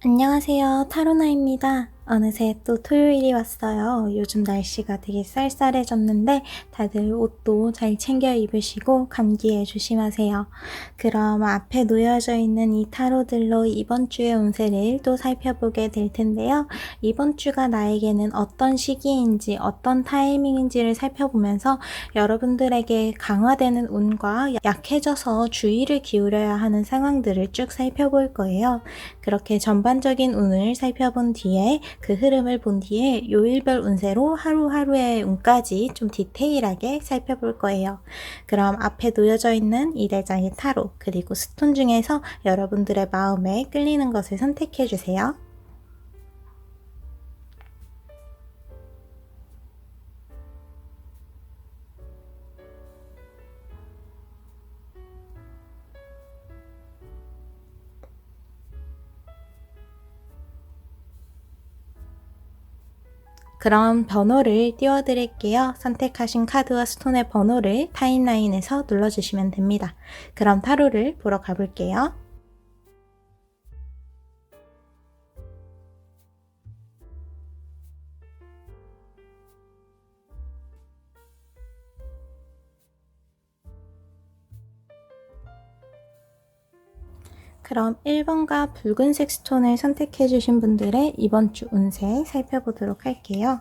안녕하세요. 타로나입니다. 어느새 또 토요일이 왔어요. 요즘 날씨가 되게 쌀쌀해졌는데 다들 옷도 잘 챙겨 입으시고 감기에 조심하세요. 그럼 앞에 놓여져 있는 이 타로들로 이번 주의 운세를 또 살펴보게 될 텐데요. 이번 주가 나에게는 어떤 시기인지 어떤 타이밍인지를 살펴보면서 여러분들에게 강화되는 운과 약해져서 주의를 기울여야 하는 상황들을 쭉 살펴볼 거예요. 그렇게 전반적인 운을 살펴본 뒤에 그 흐름을 본 뒤에 요일별 운세로 하루하루의 운까지 좀 디테일하게 살펴볼 거예요. 그럼 앞에 놓여져 있는 이 대장의 타로 그리고 스톤 중에서 여러분들의 마음에 끌리는 것을 선택해 주세요. 그럼 번호를 띄워드릴게요. 선택하신 카드와 스톤의 번호를 타임라인에서 눌러주시면 됩니다. 그럼 타로를 보러 가볼게요. 그럼 1번과 붉은색 스톤을 선택해 주신 분들의 이번 주 운세 살펴보도록 할게요.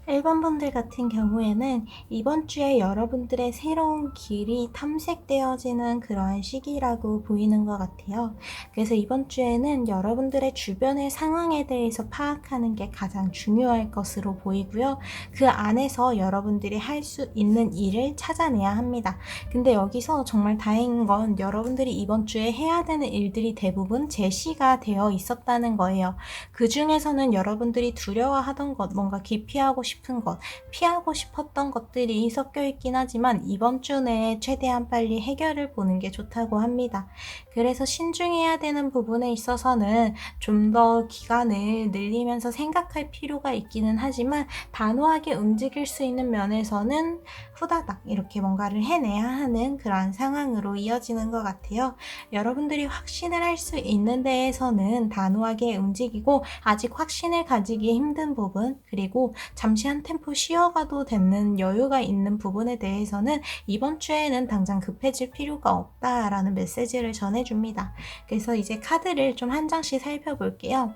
1번 분들 같은 경우에는 이번 주에 여러분들의 새로운 길이 탐색되어지는 그러한 시기라고 보이는 것 같아요. 그래서 이번 주에는 여러분들의 주변의 상황에 대해서 파악하는 게 가장 중요할 것으로 보이고요. 그 안에서 여러분들이 할 수 있는 일을 찾아내야 합니다. 근데 여기서 정말 다행인 건 여러분들이 이번 주에 해야 되는 일들이 대부분 제시가 되어 있었다는 거예요. 그 중에서는 여러분들이 두려워하던 것, 뭔가 기피하고 싶은 것, 피하고 싶었던 것들이 섞여 있긴 하지만 이번 주 내에 최대한 빨리 해결을 보는 게 좋다고 합니다. 그래서 신중해야 되는 부분에 있어서는 좀 더 기간을 늘리면서 생각할 필요가 있기는 하지만 단호하게 움직일 수 있는 면에서는 후다닥 이렇게 뭔가를 해내야 하는 그런 상황으로 이어지는 것 같아요. 여러분들이 확신을 할 수 있는 데에서는 단호하게 움직이고 아직 확신을 가지기 힘든 부분 그리고 잠시 한 템포 쉬어가도 되는 여유가 있는 부분에 대해서는 이번 주에는 당장 급해질 필요가 없다라는 메시지를 전해줍니다. 그래서 이제 카드를 좀 한 장씩 살펴볼게요.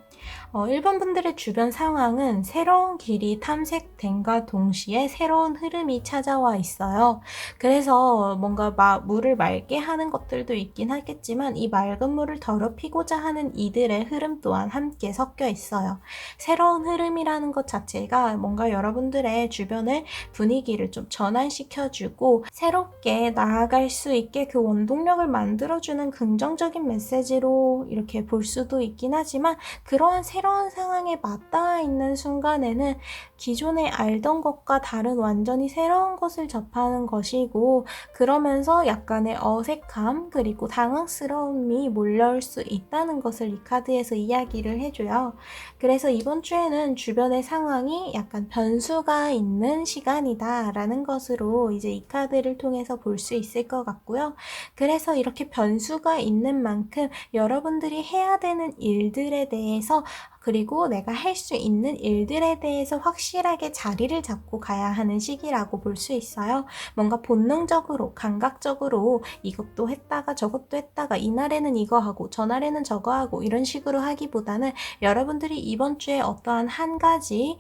1번 분들의 주변 상황은 새로운 길이 탐색된과 동시에 새로운 흐름이 찾아와 있어요. 그래서 뭔가 물을 맑게 하는 것들도 있긴 하겠지만 이 맑은 물을 더럽히고자 하는 이들의 흐름 또한 함께 섞여 있어요. 새로운 흐름이라는 것 자체가 뭔가 여러분들의 주변의 분위기를 좀 전환시켜주고 새롭게 나아갈 수 있게 그 원동력을 만들어주는 긍정적인 메시지로 이렇게 볼 수도 있긴 하지만 그러한 새로운 상황에 맞닿아 있는 순간에는 기존에 알던 것과 다른 완전히 새로운 것을 접하는 것이고 그러면서 약간의 어색함 그리고 당황스러움이 몰려올 수 있다는 것을 이 카드에서 이야기를 해줘요. 그래서 이번 주에는 주변의 상황이 약간 변수가 있는 시간이다 라는 것으로 이제 이 카드를 통해서 볼 수 있을 것 같고요. 그래서 이렇게 변수가 있는 만큼 여러분들이 해야 되는 일들에 대해서 그리고 내가 할 수 있는 일들에 대해서 확실하게 자리를 잡고 가야 하는 시기라고 볼 수 있어요. 뭔가 본능적으로, 감각적으로 이것도 했다가 저것도 했다가 이날에는 이거 하고 저날에는 저거 하고 이런 식으로 하기보다는 여러분들이 이번 주에 어떠한 한 가지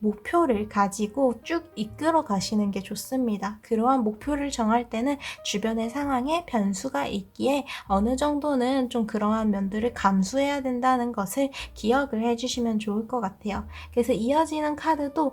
목표를 가지고 쭉 이끌어 가시는 게 좋습니다. 그러한 목표를 정할 때는 주변의 상황에 변수가 있기에 어느 정도는 좀 그러한 면들을 감수해야 된다는 것을 기억을 해주시면 좋을 것 같아요. 그래서 이어지는 카드도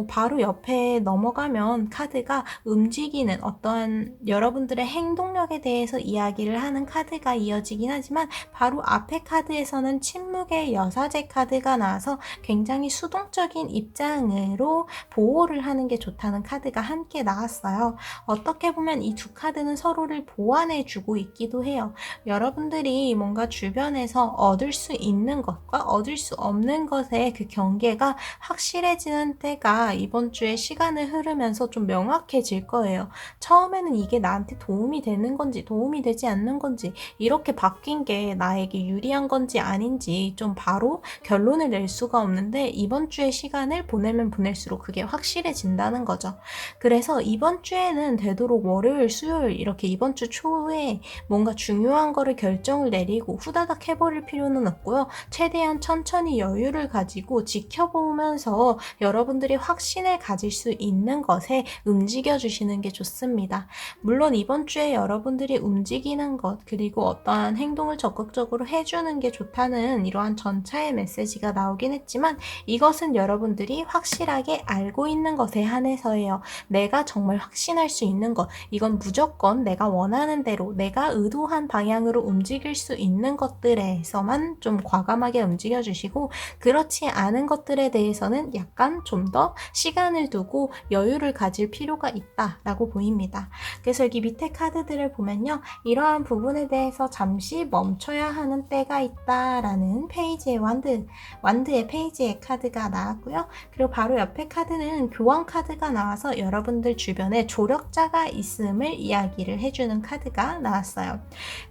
바로 옆에 넘어가면 카드가 움직이는 어떠한 여러분들의 행동력에 대해서 이야기를 하는 카드가 이어지긴 하지만 바로 앞에 카드에서는 침묵의 여사제 카드가 나와서 굉장히 수동적인 입장 입장으로 보호를 하는 게 좋다는 카드가 함께 나왔어요. 어떻게 보면 이 두 카드는 서로를 보완해주고 있기도 해요. 여러분들이 뭔가 주변에서 얻을 수 있는 것과 얻을 수 없는 것의 그 경계가 확실해지는 때가 이번 주에 시간을 흐르면서 좀 명확해질 거예요. 처음에는 이게 나한테 도움이 되는 건지 도움이 되지 않는 건지 이렇게 바뀐 게 나에게 유리한 건지 아닌지 좀 바로 결론을 낼 수가 없는데 이번 주에 시간을 보내면 보낼수록 그게 확실해진다는 거죠. 그래서 이번 주에는 되도록 월요일, 수요일 이렇게 이번 주 초에 뭔가 중요한 거를 결정을 내리고 후다닥 해버릴 필요는 없고요. 최대한 천천히 여유를 가지고 지켜보면서 여러분들이 확신을 가질 수 있는 것에 움직여 주시는 게 좋습니다. 물론 이번 주에 여러분들이 움직이는 것 그리고 어떠한 행동을 적극적으로 해주는 게 좋다는 이러한 전차의 메시지가 나오긴 했지만 이것은 여러분들이 확실하게 알고 있는 것에 한해서예요. 내가 정말 확신할 수 있는 것 이건 무조건 내가 원하는 대로 내가 의도한 방향으로 움직일 수 있는 것들에서만 좀 과감하게 움직여 주시고 그렇지 않은 것들에 대해서는 약간 좀 더 시간을 두고 여유를 가질 필요가 있다라고 보입니다. 그래서 여기 밑에 카드들을 보면요. 이러한 부분에 대해서 잠시 멈춰야 하는 때가 있다라는 페이지의 완드의 페이지의 카드가 나왔고요. 그리고 바로 옆에 카드는 교환 카드가 나와서 여러분들 주변에 조력자가 있음을 이야기를 해주는 카드가 나왔어요.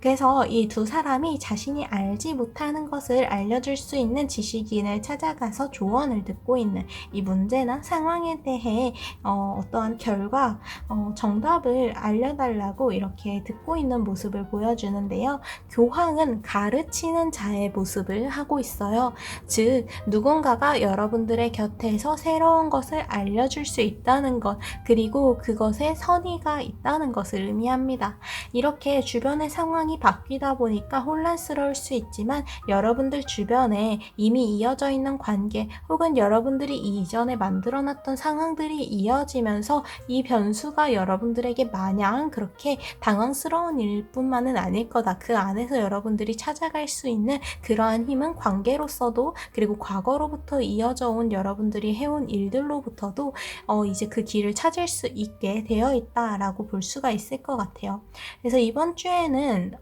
그래서 이 두 사람이 자신이 알지 못하는 것을 알려줄 수 있는 지식인을 찾아가서 조언을 듣고 있는 이 문제나 상황에 대해 어떠한 결과, 정답을 알려달라고 이렇게 듣고 있는 모습을 보여주는데요. 교황은 가르치는 자의 모습을 하고 있어요. 즉, 누군가가 여러분들의 곁에서 새로운 것을 알려줄 수 있다는 것, 그리고 그것에 선의가 있다는 것을 의미합니다. 이렇게 주변의 상황이 바뀌다 보니까 혼란스러울 수 있지만 여러분들 주변에 이미 이어져 있는 관계 혹은 여러분들이 이전에 만들어놨던 상황들이 이어지면서 이 변수가 여러분들에게 마냥 그렇게 당황스러운 일뿐만은 아닐 거다. 그 안에서 여러분들이 찾아갈 수 있는 그러한 힘은 관계로서도 그리고 과거로부터 이어져 온 여러분들이 해온 일들로부터도 이제 그 길을 찾을 수 있게 되어 있다라고 볼 수가 있을 것 같아요. 그래서 이번 주에는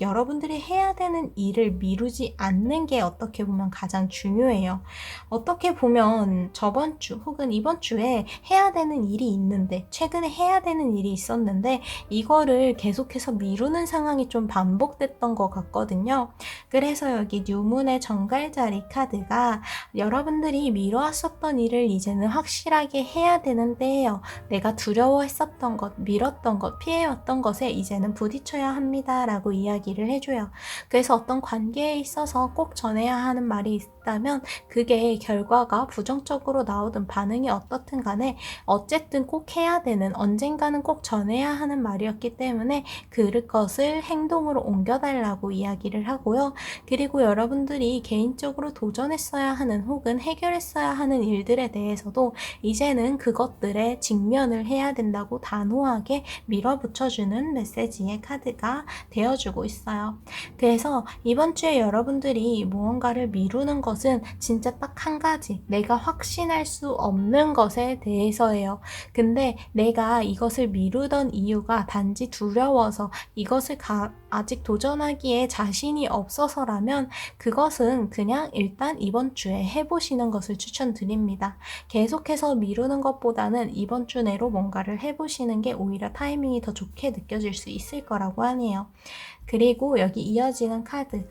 여러분들이 해야 되는 일을 미루지 않는 게 어떻게 보면 가장 중요해요. 어떻게 보면 저번 주 혹은 이번 주에 해야 되는 일이 있는데 최근에 해야 되는 일이 있었는데 이거를 계속해서 미루는 상황이 좀 반복됐던 것 같거든요. 그래서 여기 뉴문의 정갈자리 카드가 여러분들이 미뤄왔었던 일을 이제는 확실하게 해야 되는데요. 내가 두려워했었던 것, 미뤘던 것, 피해왔던 것에 이제는 부딪혀야 합니다. 라고 이야기를 해줘요. 그래서 어떤 관계에 있어서 꼭 전해야 하는 말이 있다면 그게 결과가 부정적으로 나오든 반응이 어떻든 간에 어쨌든 꼭 해야 되는 언젠가는 꼭 전해야 하는 말이었기 때문에 그것을 행동으로 옮겨달라고 이야기를 하고요. 그리고 여러분들이 개인적으로 도전했어야 하는 혹은 해결했어야 하는 일들에 대해서도 이제는 그것들에 직면을 해야 된다고 단호하게 밀어붙여주는 메시지의 카드가 되어주고 있어요. 그래서 이번 주에 여러분들이 무언가를 미루는 것은 진짜 딱 한 가지 내가 확신할 수 없는 것에 대해서예요. 근데 내가 이것을 미루던 이유가 단지 두려워서 이것을 아직 도전하기에 자신이 없어서라면 그것은 그냥 일단 이번 주에 해보시는 것을 추천드립니다. 계속해서 미루는 것보다는 이번 주 내로 뭔가를 해보시는 게 오히려 타이밍이 더 좋게 느껴질 수 있을 거라고 하네요. 그리고 여기 이어지는 카드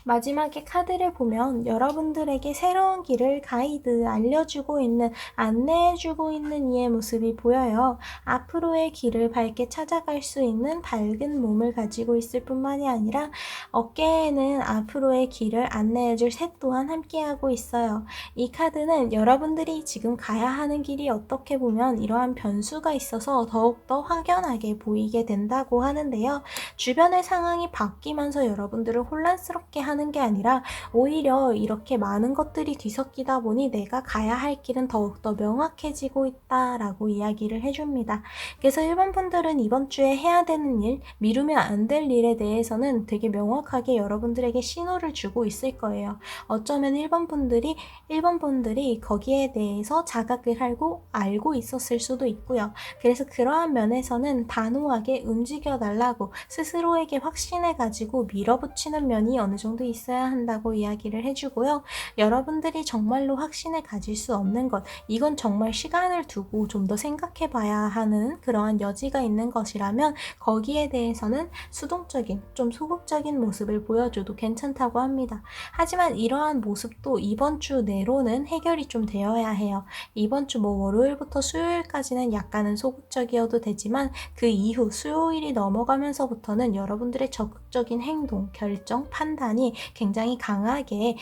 마지막에 카드를 보면 여러분들에게 새로운 길을 가이드, 알려주고 있는, 안내해주고 있는 이의 모습이 보여요. 앞으로의 길을 밝게 찾아갈 수 있는 밝은 몸을 가지고 있을 뿐만이 아니라 어깨에는 앞으로의 길을 안내해줄 새 또한 함께하고 있어요. 이 카드는 여러분들이 지금 가야 하는 길이 어떻게 보면 이러한 변수가 있어서 더욱더 확연하게 보이게 된다고 하는데요. 주변의 상황이 바뀌면서 여러분들을 혼란스럽게 하는 하는 게 아니라 오히려 이렇게 많은 것들이 뒤섞이다 보니 내가 가야 할 길은 더욱더 명확해지고 있다라고 이야기를 해줍니다. 그래서 1번 분들은 이번 주에 해야 되는 일, 미루면 안 될 일에 대해서는 되게 명확하게 여러분들에게 신호를 주고 있을 거예요. 어쩌면 1번 분들이 거기에 대해서 자각을 하고 알고 있었을 수도 있고요. 그래서 그러한 면에서는 단호하게 움직여달라고 스스로에게 확신해가지고 밀어붙이는 면이 어느 정도 있어야 한다고 이야기를 해주고요. 여러분들이 정말로 확신을 가질 수 없는 것, 이건 정말 시간을 두고 좀 더 생각해 봐야 하는 그러한 여지가 있는 것이라면 거기에 대해서는 수동적인, 좀 소극적인 모습을 보여줘도 괜찮다고 합니다. 하지만 이러한 모습도 이번 주 내로는 해결이 좀 되어야 해요. 이번 주 월요일부터 수요일까지는 약간은 소극적이어도 되지만 그 이후 수요일이 넘어가면서부터는 여러분들의 적극적인 행동, 결정, 판단이 굉장히 강하게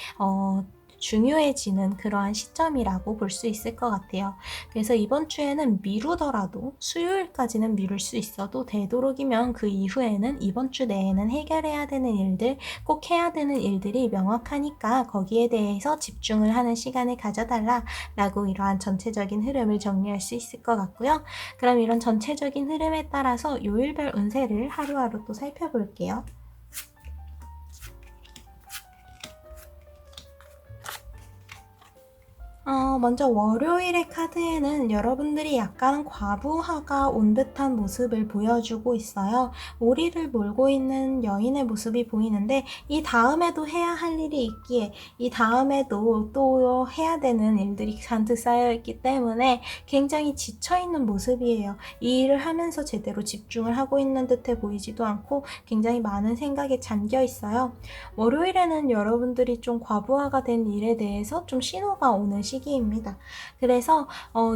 중요해지는 그러한 시점이라고 볼 수 있을 것 같아요. 그래서 이번 주에는 미루더라도 수요일까지는 미룰 수 있어도 되도록이면 그 이후에는 이번 주 내에는 해결해야 되는 일들, 꼭 해야 되는 일들이 명확하니까 거기에 대해서 집중을 하는 시간을 가져달라라고 이러한 전체적인 흐름을 정리할 수 있을 것 같고요. 그럼 이런 전체적인 흐름에 따라서 요일별 운세를 하루하루 또 살펴볼게요. 먼저 월요일의 카드에는 여러분들이 약간 과부하가 온 듯한 모습을 보여주고 있어요. 오리를 몰고 있는 여인의 모습이 보이는데 이 다음에도 해야 할 일이 있기에 이 다음에도 또 해야 되는 일들이 잔뜩 쌓여있기 때문에 굉장히 지쳐있는 모습이에요. 이 일을 하면서 제대로 집중을 하고 있는 듯해 보이지도 않고 굉장히 많은 생각에 잠겨 있어요. 월요일에는 여러분들이 좀 과부하가 된 일에 대해서 좀 신호가 오는 시기입니다. 그래서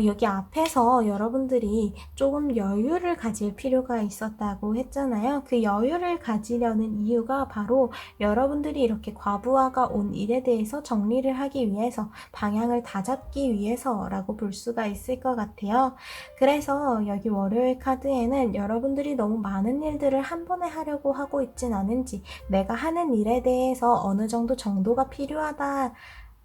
여기 앞에서 여러분들이 조금 여유를 가질 필요가 있었다고 했잖아요. 그 여유를 가지려는 이유가 바로 여러분들이 이렇게 과부하가 온 일에 대해서 정리를 하기 위해서, 방향을 다잡기 위해서라고 볼 수가 있을 것 같아요. 그래서 여기 월요일 카드에는 여러분들이 너무 많은 일들을 한 번에 하려고 하고 있진 않은지, 내가 하는 일에 대해서 어느 정도 정도가 필요하다,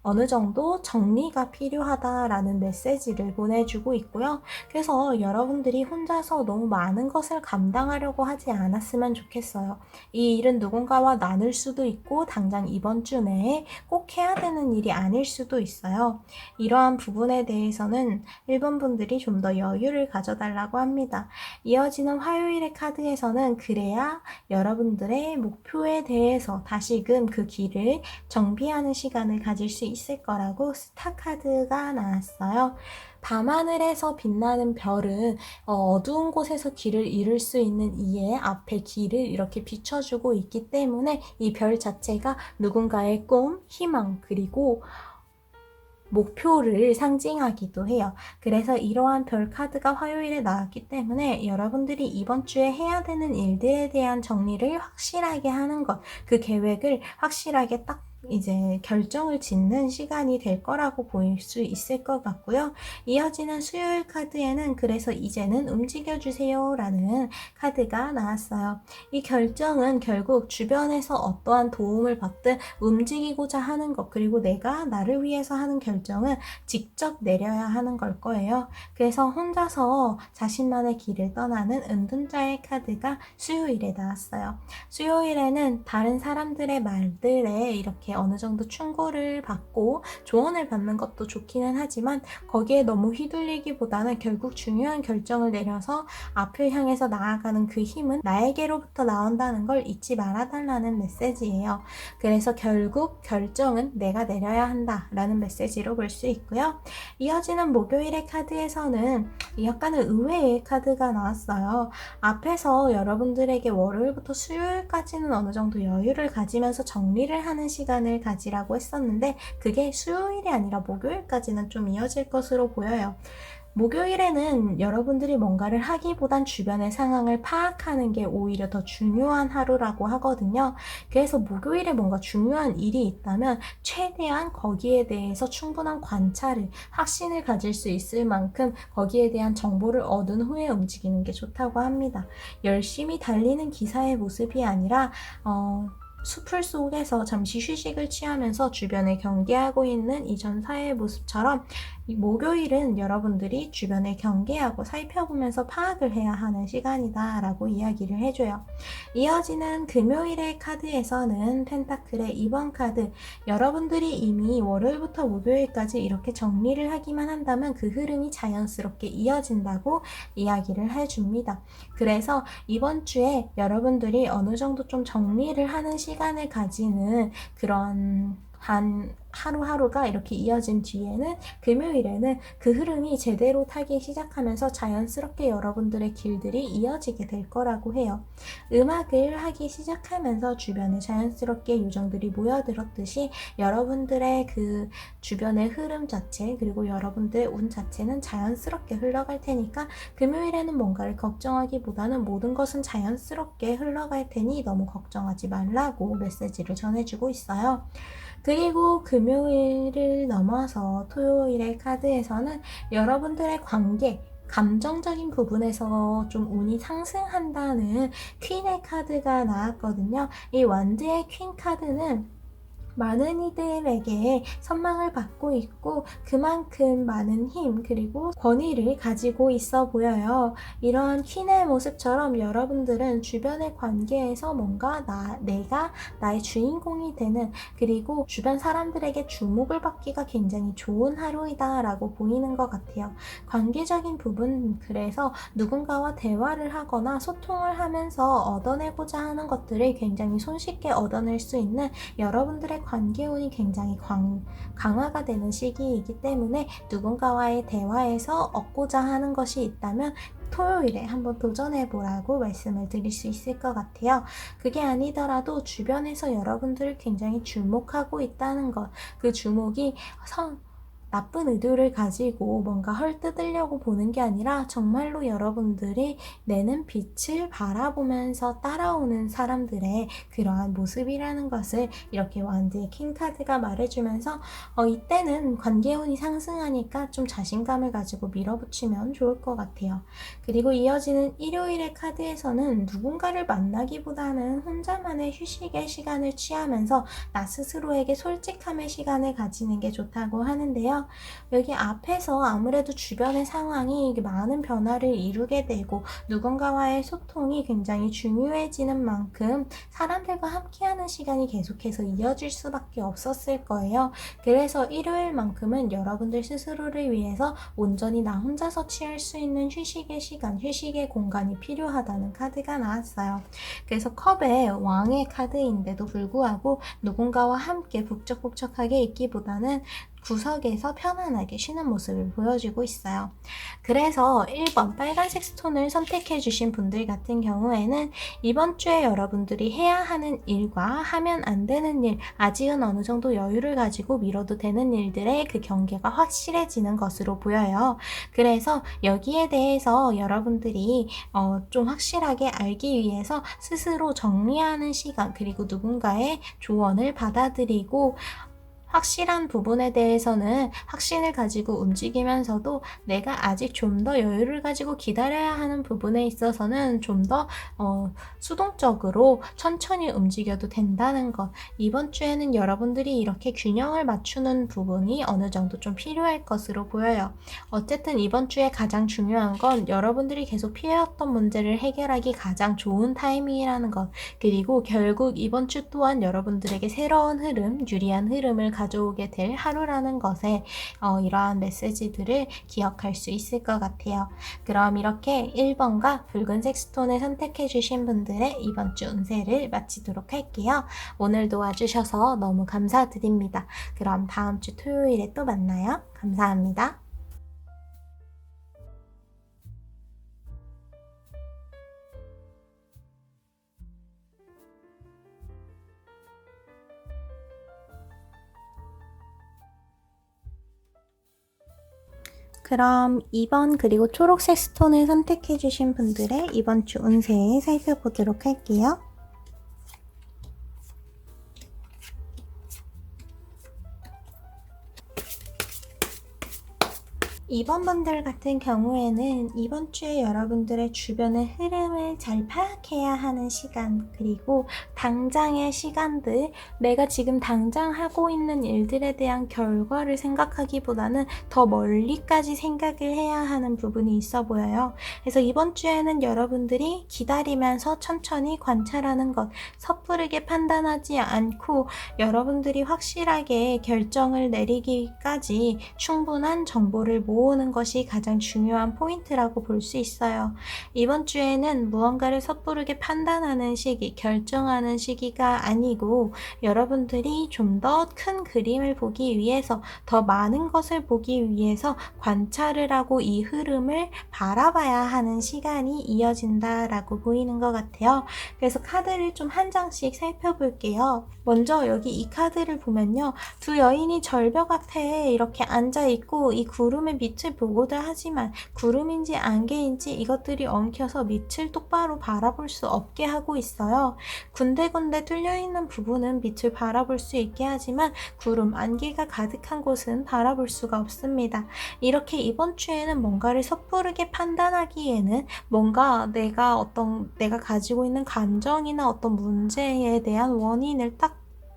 어느 정도 정리가 필요하다라는 메시지를 보내주고 있고요. 그래서 여러분들이 혼자서 너무 많은 것을 감당하려고 하지 않았으면 좋겠어요. 이 일은 누군가와 나눌 수도 있고 당장 이번 주 내에 꼭 해야 되는 일이 아닐 수도 있어요. 이러한 부분에 대해서는 1번 분들이 좀 더 여유를 가져달라고 합니다. 이어지는 화요일의 카드에서는 그래야 여러분들의 목표에 대해서 다시금 그 길을 정비하는 시간을 가질 수 있을 거라고 스타카드가 나왔어요. 밤하늘에서 빛나는 별은 어두운 곳에서 길을 잃을 수 있는 이의 앞에 길을 이렇게 비춰주고 있기 때문에 이 별 자체가 누군가의 꿈, 희망, 그리고 목표를 상징하기도 해요. 그래서 이러한 별 카드가 화요일에 나왔기 때문에 여러분들이 이번 주에 해야 되는 일들에 대한 정리를 확실하게 하는 것, 그 계획을 확실하게 딱 이제 결정을 짓는 시간이 될 거라고 보일 수 있을 것 같고요. 이어지는 수요일 카드에는 그래서 이제는 움직여주세요 라는 카드가 나왔어요. 이 결정은 결국 주변에서 어떠한 도움을 받든 움직이고자 하는 것, 그리고 내가 나를 위해서 하는 결정은 직접 내려야 하는 걸 거예요. 그래서 혼자서 자신만의 길을 떠나는 은둔자의 카드가 수요일에 나왔어요. 수요일에는 다른 사람들의 말들에 이렇게 어느 정도 충고를 받고 조언을 받는 것도 좋기는 하지만 거기에 너무 휘둘리기보다는 결국 중요한 결정을 내려서 앞을 향해서 나아가는 그 힘은 나에게로부터 나온다는 걸 잊지 말아달라는 메시지예요. 그래서 결국 결정은 내가 내려야 한다 라는 메시지로 볼 수 있고요. 이어지는 목요일의 카드에서는 약간은 의외의 카드가 나왔어요. 앞에서 여러분들에게 월요일부터 수요일까지는 어느 정도 여유를 가지면서 정리를 하는 시간을 가지라고 했었는데 그게 수요일이 아니라 목요일까지는 좀 이어질 것으로 보여요. 목요일에는 여러분들이 뭔가를 하기보단 주변의 상황을 파악하는 게 오히려 더 중요한 하루라고 하거든요. 그래서 목요일에 뭔가 중요한 일이 있다면 최대한 거기에 대해서 충분한 관찰을, 확신을 가질 수 있을 만큼 거기에 대한 정보를 얻은 후에 움직이는 게 좋다고 합니다. 열심히 달리는 기사의 모습이 아니라 숲을 속에서 잠시 휴식을 취하면서 주변을 경계하고 있는 이전 사회의 모습처럼 이 목요일은 여러분들이 주변을 경계하고 살펴보면서 파악을 해야 하는 시간이다 라고 이야기를 해줘요. 이어지는 금요일의 카드에서는 펜타클의 2번 카드, 여러분들이 이미 월요일부터 목요일까지 이렇게 정리를 하기만 한다면 그 흐름이 자연스럽게 이어진다고 이야기를 해줍니다. 그래서 이번 주에 여러분들이 어느 정도 좀 정리를 하는 시간을 가지는 그런 하루하루가 이렇게 이어진 뒤에는 금요일에는 그 흐름이 제대로 타기 시작하면서 자연스럽게 여러분들의 길들이 이어지게 될 거라고 해요. 음악을 하기 시작하면서 주변에 자연스럽게 요정들이 모여들었듯이 여러분들의 그 주변의 흐름 자체 그리고 여러분들의 운 자체는 자연스럽게 흘러갈 테니까 금요일에는 뭔가를 걱정하기보다는 모든 것은 자연스럽게 흘러갈 테니 너무 걱정하지 말라고 메시지를 전해주고 있어요. 그리고 금요일을 넘어서 토요일의 카드에서는 여러분들의 관계, 감정적인 부분에서 좀 운이 상승한다는 퀸의 카드가 나왔거든요. 이 완드의 퀸 카드는 많은 이들에게 선망을 받고 있고 그만큼 많은 힘 그리고 권위를 가지고 있어 보여요. 이런 퀸의 모습처럼 여러분들은 주변의 관계에서 뭔가 내가 나의 주인공이 되는 그리고 주변 사람들에게 주목을 받기가 굉장히 좋은 하루이다 라고 보이는 것 같아요. 관계적인 부분 그래서 누군가와 대화를 하거나 소통을 하면서 얻어내고자 하는 것들을 굉장히 손쉽게 얻어낼 수 있는 여러분들의 관계운이 굉장히 강화가 되는 시기이기 때문에 누군가와의 대화에서 얻고자 하는 것이 있다면 토요일에 한번 도전해보라고 말씀을 드릴 수 있을 것 같아요. 그게 아니더라도 주변에서 여러분들을 굉장히 주목하고 있다는 것, 그 주목이 나쁜 의도를 가지고 뭔가 헐뜯으려고 보는 게 아니라 정말로 여러분들이 내는 빛을 바라보면서 따라오는 사람들의 그러한 모습이라는 것을 이렇게 완드의 킹카드가 말해주면서 이때는 관계운이 상승하니까 좀 자신감을 가지고 밀어붙이면 좋을 것 같아요. 그리고 이어지는 일요일의 카드에서는 누군가를 만나기보다는 혼자만의 휴식의 시간을 취하면서 나 스스로에게 솔직함의 시간을 가지는 게 좋다고 하는데요. 여기 앞에서 아무래도 주변의 상황이 많은 변화를 이루게 되고 누군가와의 소통이 굉장히 중요해지는 만큼 사람들과 함께하는 시간이 계속해서 이어질 수밖에 없었을 거예요. 그래서 일요일만큼은 여러분들 스스로를 위해서 온전히 나 혼자서 취할 수 있는 휴식의 시간, 휴식의 공간이 필요하다는 카드가 나왔어요. 그래서 컵의 왕의 카드인데도 불구하고 누군가와 함께 북적북적하게 있기보다는 구석에서 편안하게 쉬는 모습을 보여주고 있어요. 그래서 1번 빨간색 스톤을 선택해 주신 분들 같은 경우에는 이번 주에 여러분들이 해야 하는 일과 하면 안 되는 일, 아직은 어느 정도 여유를 가지고 미뤄도 되는 일들의 그 경계가 확실해지는 것으로 보여요. 그래서 여기에 대해서 여러분들이 좀 확실하게 알기 위해서 스스로 정리하는 시간 그리고 누군가의 조언을 받아들이고 확실한 부분에 대해서는 확신을 가지고 움직이면서도 내가 아직 좀 더 여유를 가지고 기다려야 하는 부분에 있어서는 좀 더 수동적으로 천천히 움직여도 된다는 것. 이번 주에는 여러분들이 이렇게 균형을 맞추는 부분이 어느 정도 좀 필요할 것으로 보여요. 어쨌든 이번 주에 가장 중요한 건 여러분들이 계속 피해왔던 문제를 해결하기 가장 좋은 타이밍이라는 것. 그리고 결국 이번 주 또한 여러분들에게 새로운 흐름, 유리한 흐름을 가져오게 될 하루라는 것에 이러한 메시지들을 기억할 수 있을 것 같아요. 그럼 이렇게 1번과 붉은색 스톤을 선택해 주신 분들의 이번 주 운세를 마치도록 할게요. 오늘도 와주셔서 너무 감사드립니다. 그럼 다음 주 토요일에 또 만나요. 감사합니다. 그럼 2번 그리고 초록색 스톤을 선택해 주신 분들의 이번 주 운세 살펴보도록 할게요. 이번 분들 같은 경우에는 이번 주에 여러분들의 주변의 흐름을 잘 파악해야 하는 시간, 그리고 당장의 시간들, 내가 지금 당장 하고 있는 일들에 대한 결과를 생각하기보다는 더 멀리까지 생각을 해야 하는 부분이 있어 보여요. 그래서 이번 주에는 여러분들이 기다리면서 천천히 관찰하는 것, 섣부르게 판단하지 않고 여러분들이 확실하게 결정을 내리기까지 충분한 정보를 모으는 것이 가장 중요한 포인트라고 볼 수 있어요. 이번 주에는 무언가를 섣부르게 판단하는 시기, 결정하는 시기가 아니고 여러분들이 좀 더 큰 그림을 보기 위해서, 더 많은 것을 보기 위해서 관찰을 하고 이 흐름을 바라봐야 하는 시간이 이어진다라고 보이는 것 같아요. 그래서 카드를 좀 한 장씩 살펴볼게요. 먼저 여기 이 카드를 보면요. 두 여인이 절벽 앞에 이렇게 앉아있고 이 구름의 밑을 보고들 하지만 구름인지 안개인지 이것들이 엉켜서 밑을 똑바로 바라볼 수 없게 하고 있어요. 군데군데 뚫려있는 부분은 밑을 바라볼 수 있게 하지만 구름, 안개가 가득한 곳은 바라볼 수가 없습니다. 이렇게 이번 주에는 뭔가를 섣부르게 판단하기에는 뭔가 내가 가지고 있는 감정이나 어떤 문제에 대한 원인을 딱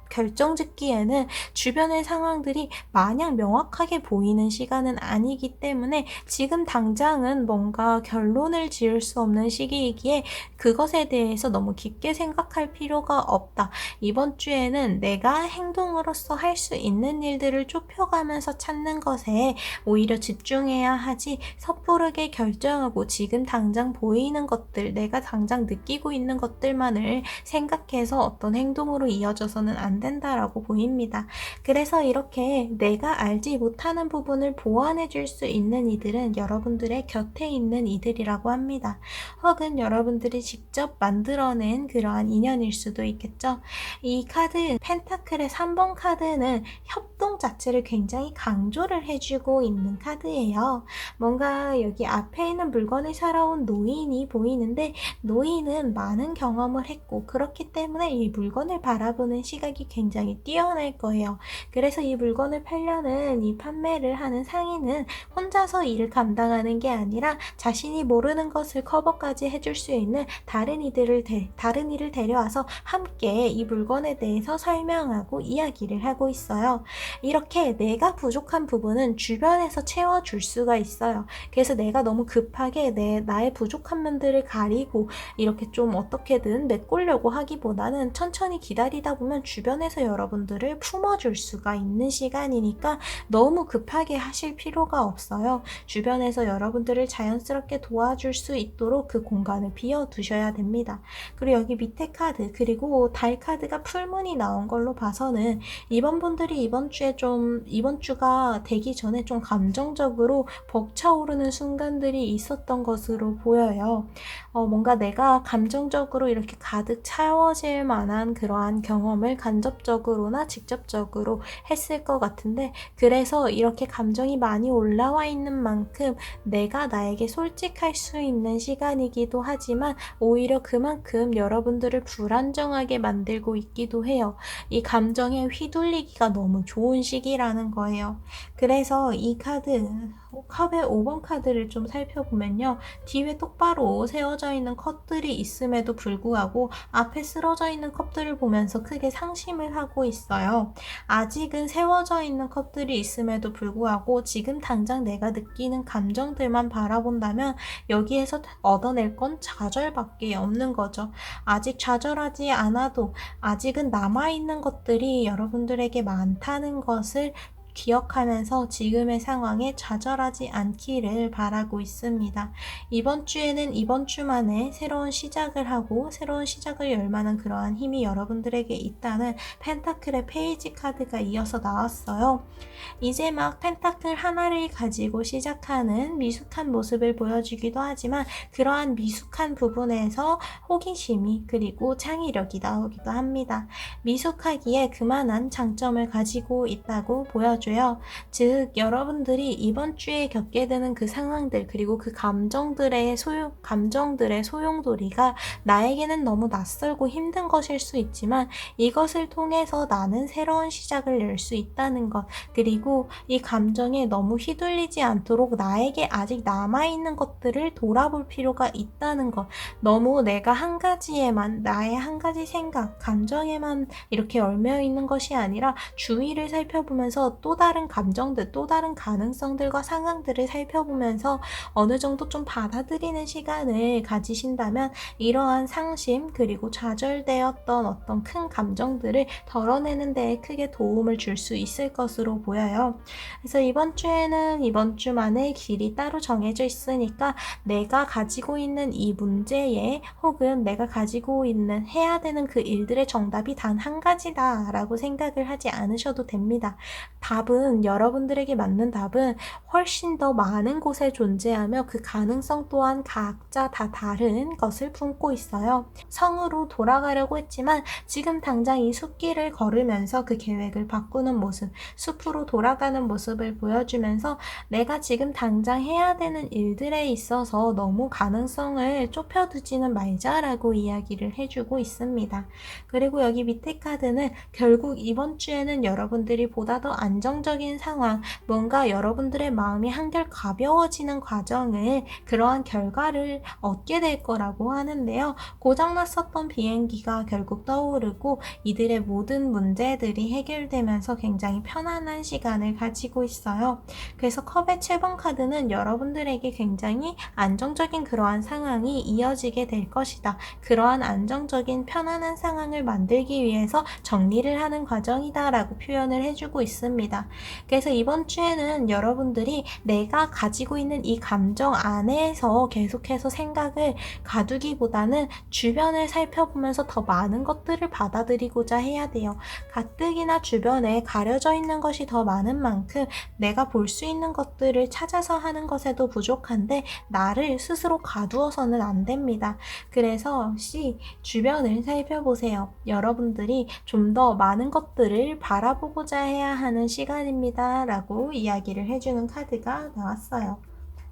결정짓기에는 주변의 상황들이 마냥 명확하게 보이는 시간은 아니기 때문에 지금 당장은 뭔가 결론을 지을 수 없는 시기이기에 그것에 대해서 너무 깊게 생각할 필요가 없다. 이번 주에는 내가 행동으로서 할 수 있는 일들을 좁혀가면서 찾는 것에 오히려 집중해야 하지, 섣부르게 결정하고 지금 당장 보이는 것들, 내가 당장 느끼고 있는 것들만을 생각해서 어떤 행동으로 이어져서는 안 된다라고 보입니다. 그래서 이렇게 내가 알지 못하는 부분을 보완해 줄 수 있는 이들은 여러분들의 곁에 있는 이들이라고 합니다. 혹은 여러분들이 직접 만들어낸 그러한 인연일 수도 있겠죠. 이 카드, 펜타클의 3번 카드는 협동 자체를 굉장히 강조를 해주고 있는 카드예요. 뭔가 여기 앞에 있는 물건을 사러온 노인이 보이는데 노인은 많은 경험을 했고 그렇기 때문에 이 물건을 바라보는 시각이 굉장히 뛰어날 거예요. 그래서 이 물건을 팔려는 이 판매를 하는 상인은 혼자서 일을 감당하는 게 아니라 자신이 모르는 것을 커버까지 해줄 수 있는 다른 이를 데려와서 함께 이 물건에 대해서 설명하고 이야기를 하고 있어요. 이렇게 내가 부족한 부분은 주변에서 채워줄 수가 있어요. 그래서 내가 너무 급하게 나의 부족한 면들을 가리고 이렇게 좀 어떻게든 메꾸려고 하기보다는 천천히 기다리다 보면 주변에서 여러분들을 품어줄 수가 있는 시간이니까 너무 급하게 하실 필요가 없어요. 주변에서 여러분들을 자연스럽게 도와줄 수 있도록 그 공간을 비워두셔야 됩니다. 그리고 여기 밑에 카드, 그리고 달 카드가 풀문이 나온 걸로 봐서는 이번 분들이 이번 주가 되기 전에 좀 감정적으로 벅차오르는 순간들이 있었던 것으로 보여요. 뭔가 내가 감정적으로 이렇게 가득 채워질 만한 그러한 경험을 간접적으로나 직접적으로 했을 것 같은데, 그래서 이렇게 감정이 많이 올라와 있는 만큼 내가 나에게 솔직할 수 있는 시간이기도 하지만 오히려 그만큼 여러분들을 불안정하게 만들고 있기도 해요. 이 감정에 휘둘리기가 너무 좋은 시기라는 거예요. 그래서 이 카드, 컵의 5번 카드를 좀 살펴보면요. 뒤에 똑바로 세워져 있는 컵들이 있음에도 불구하고 앞에 쓰러져 있는 컵들을 보면서 크게 상심을 하고 있어요. 아직은 세워져 있는 컵들이 있음에도 불구하고 지금 당장 내가 느끼는 감정들만 바라본다면 여기에서 얻어낼 건 좌절밖에 없는 거죠. 아직 좌절하지 않아도 아직은 남아있는 것들이 여러분들에게 많다는 것을 기억하면서 지금의 상황에 좌절하지 않기를 바라고 있습니다. 이번 주에는 이번 주만에 새로운 시작을 하고 새로운 시작을 열 만한 그러한 힘이 여러분들에게 있다는 펜타클의 페이지 카드가 이어서 나왔어요. 이제 막 펜타클 하나를 가지고 시작하는 미숙한 모습을 보여주기도 하지만 그러한 미숙한 부분에서 호기심이 그리고 창의력이 나오기도 합니다. 미숙하기에 그만한 장점을 가지고 있다고 보여줍니다. 전해줘요. 즉, 여러분들이 이번 주에 겪게 되는 그 상황들, 그리고 그 감정들의 소용돌이가 나에게는 너무 낯설고 힘든 것일 수 있지만 이것을 통해서 나는 새로운 시작을 열 수 있다는 것, 그리고 이 감정에 너무 휘둘리지 않도록 나에게 아직 남아있는 것들을 돌아볼 필요가 있다는 것, 너무 내가 한 가지에만, 나의 한 가지 생각, 감정에만 이렇게 얽매여 있는 것이 아니라 주위를 살펴보면서 또 다른 감정들, 또 다른 가능성들과 상황들을 살펴보면서 어느 정도 좀 받아들이는 시간을 가지신다면 이러한 상심, 그리고 좌절되었던 어떤 큰 감정들을 덜어내는 데에 크게 도움을 줄 수 있을 것으로 보여요. 그래서 이번 주에는 이번 주만의 길이 따로 정해져 있으니까 내가 가지고 있는 이 문제에, 혹은 내가 가지고 있는 해야 되는 그 일들의 정답이 단 한 가지다 라고 생각을 하지 않으셔도 됩니다. 여러분들에게 맞는 답은 훨씬 더 많은 곳에 존재하며 그 가능성 또한 각자 다 다른 것을 품고 있어요. 성으로 돌아가려고 했지만 지금 당장 이 숲길을 걸으면서 그 계획을 바꾸는 모습, 숲으로 돌아가는 모습을 보여주면서 내가 지금 당장 해야 되는 일들에 있어서 너무 가능성을 좁혀두지는 말자라고 이야기를 해주고 있습니다. 그리고 여기 밑에 카드는 결국 이번 주에는 여러분들이 보다 더 안정적인 상황, 뭔가 여러분들의 마음이 한결 가벼워지는 그러한 결과를 얻게 될 거라고 하는데요. 고장났었던 비행기가 결국 떠오르고 이들의 모든 문제들이 해결되면서 굉장히 편안한 시간을 가지고 있어요. 그래서 컵의 7번 카드는 여러분들에게 굉장히 안정적인 그러한 상황이 이어지게 될 것이다. 그러한 안정적인 편안한 상황을 만들기 위해서 정리를 하는 과정이다 라고 표현을 해주고 있습니다. 그래서 이번 주에는 여러분들이 내가 가지고 있는 이 감정 안에서 계속해서 생각을 가두기보다는 주변을 살펴보면서 더 많은 것들을 받아들이고자 해야 돼요. 가뜩이나 주변에 가려져 있는 것이 더 많은 만큼 내가 볼 수 있는 것들을 찾아서 하는 것에도 부족한데 나를 스스로 가두어서는 안 됩니다. 그래서 주변을 살펴보세요. 여러분들이 좀 더 많은 것들을 바라보고자 해야 하는 시간입니다 라고 이야기를 해주는 카드가 나왔어요.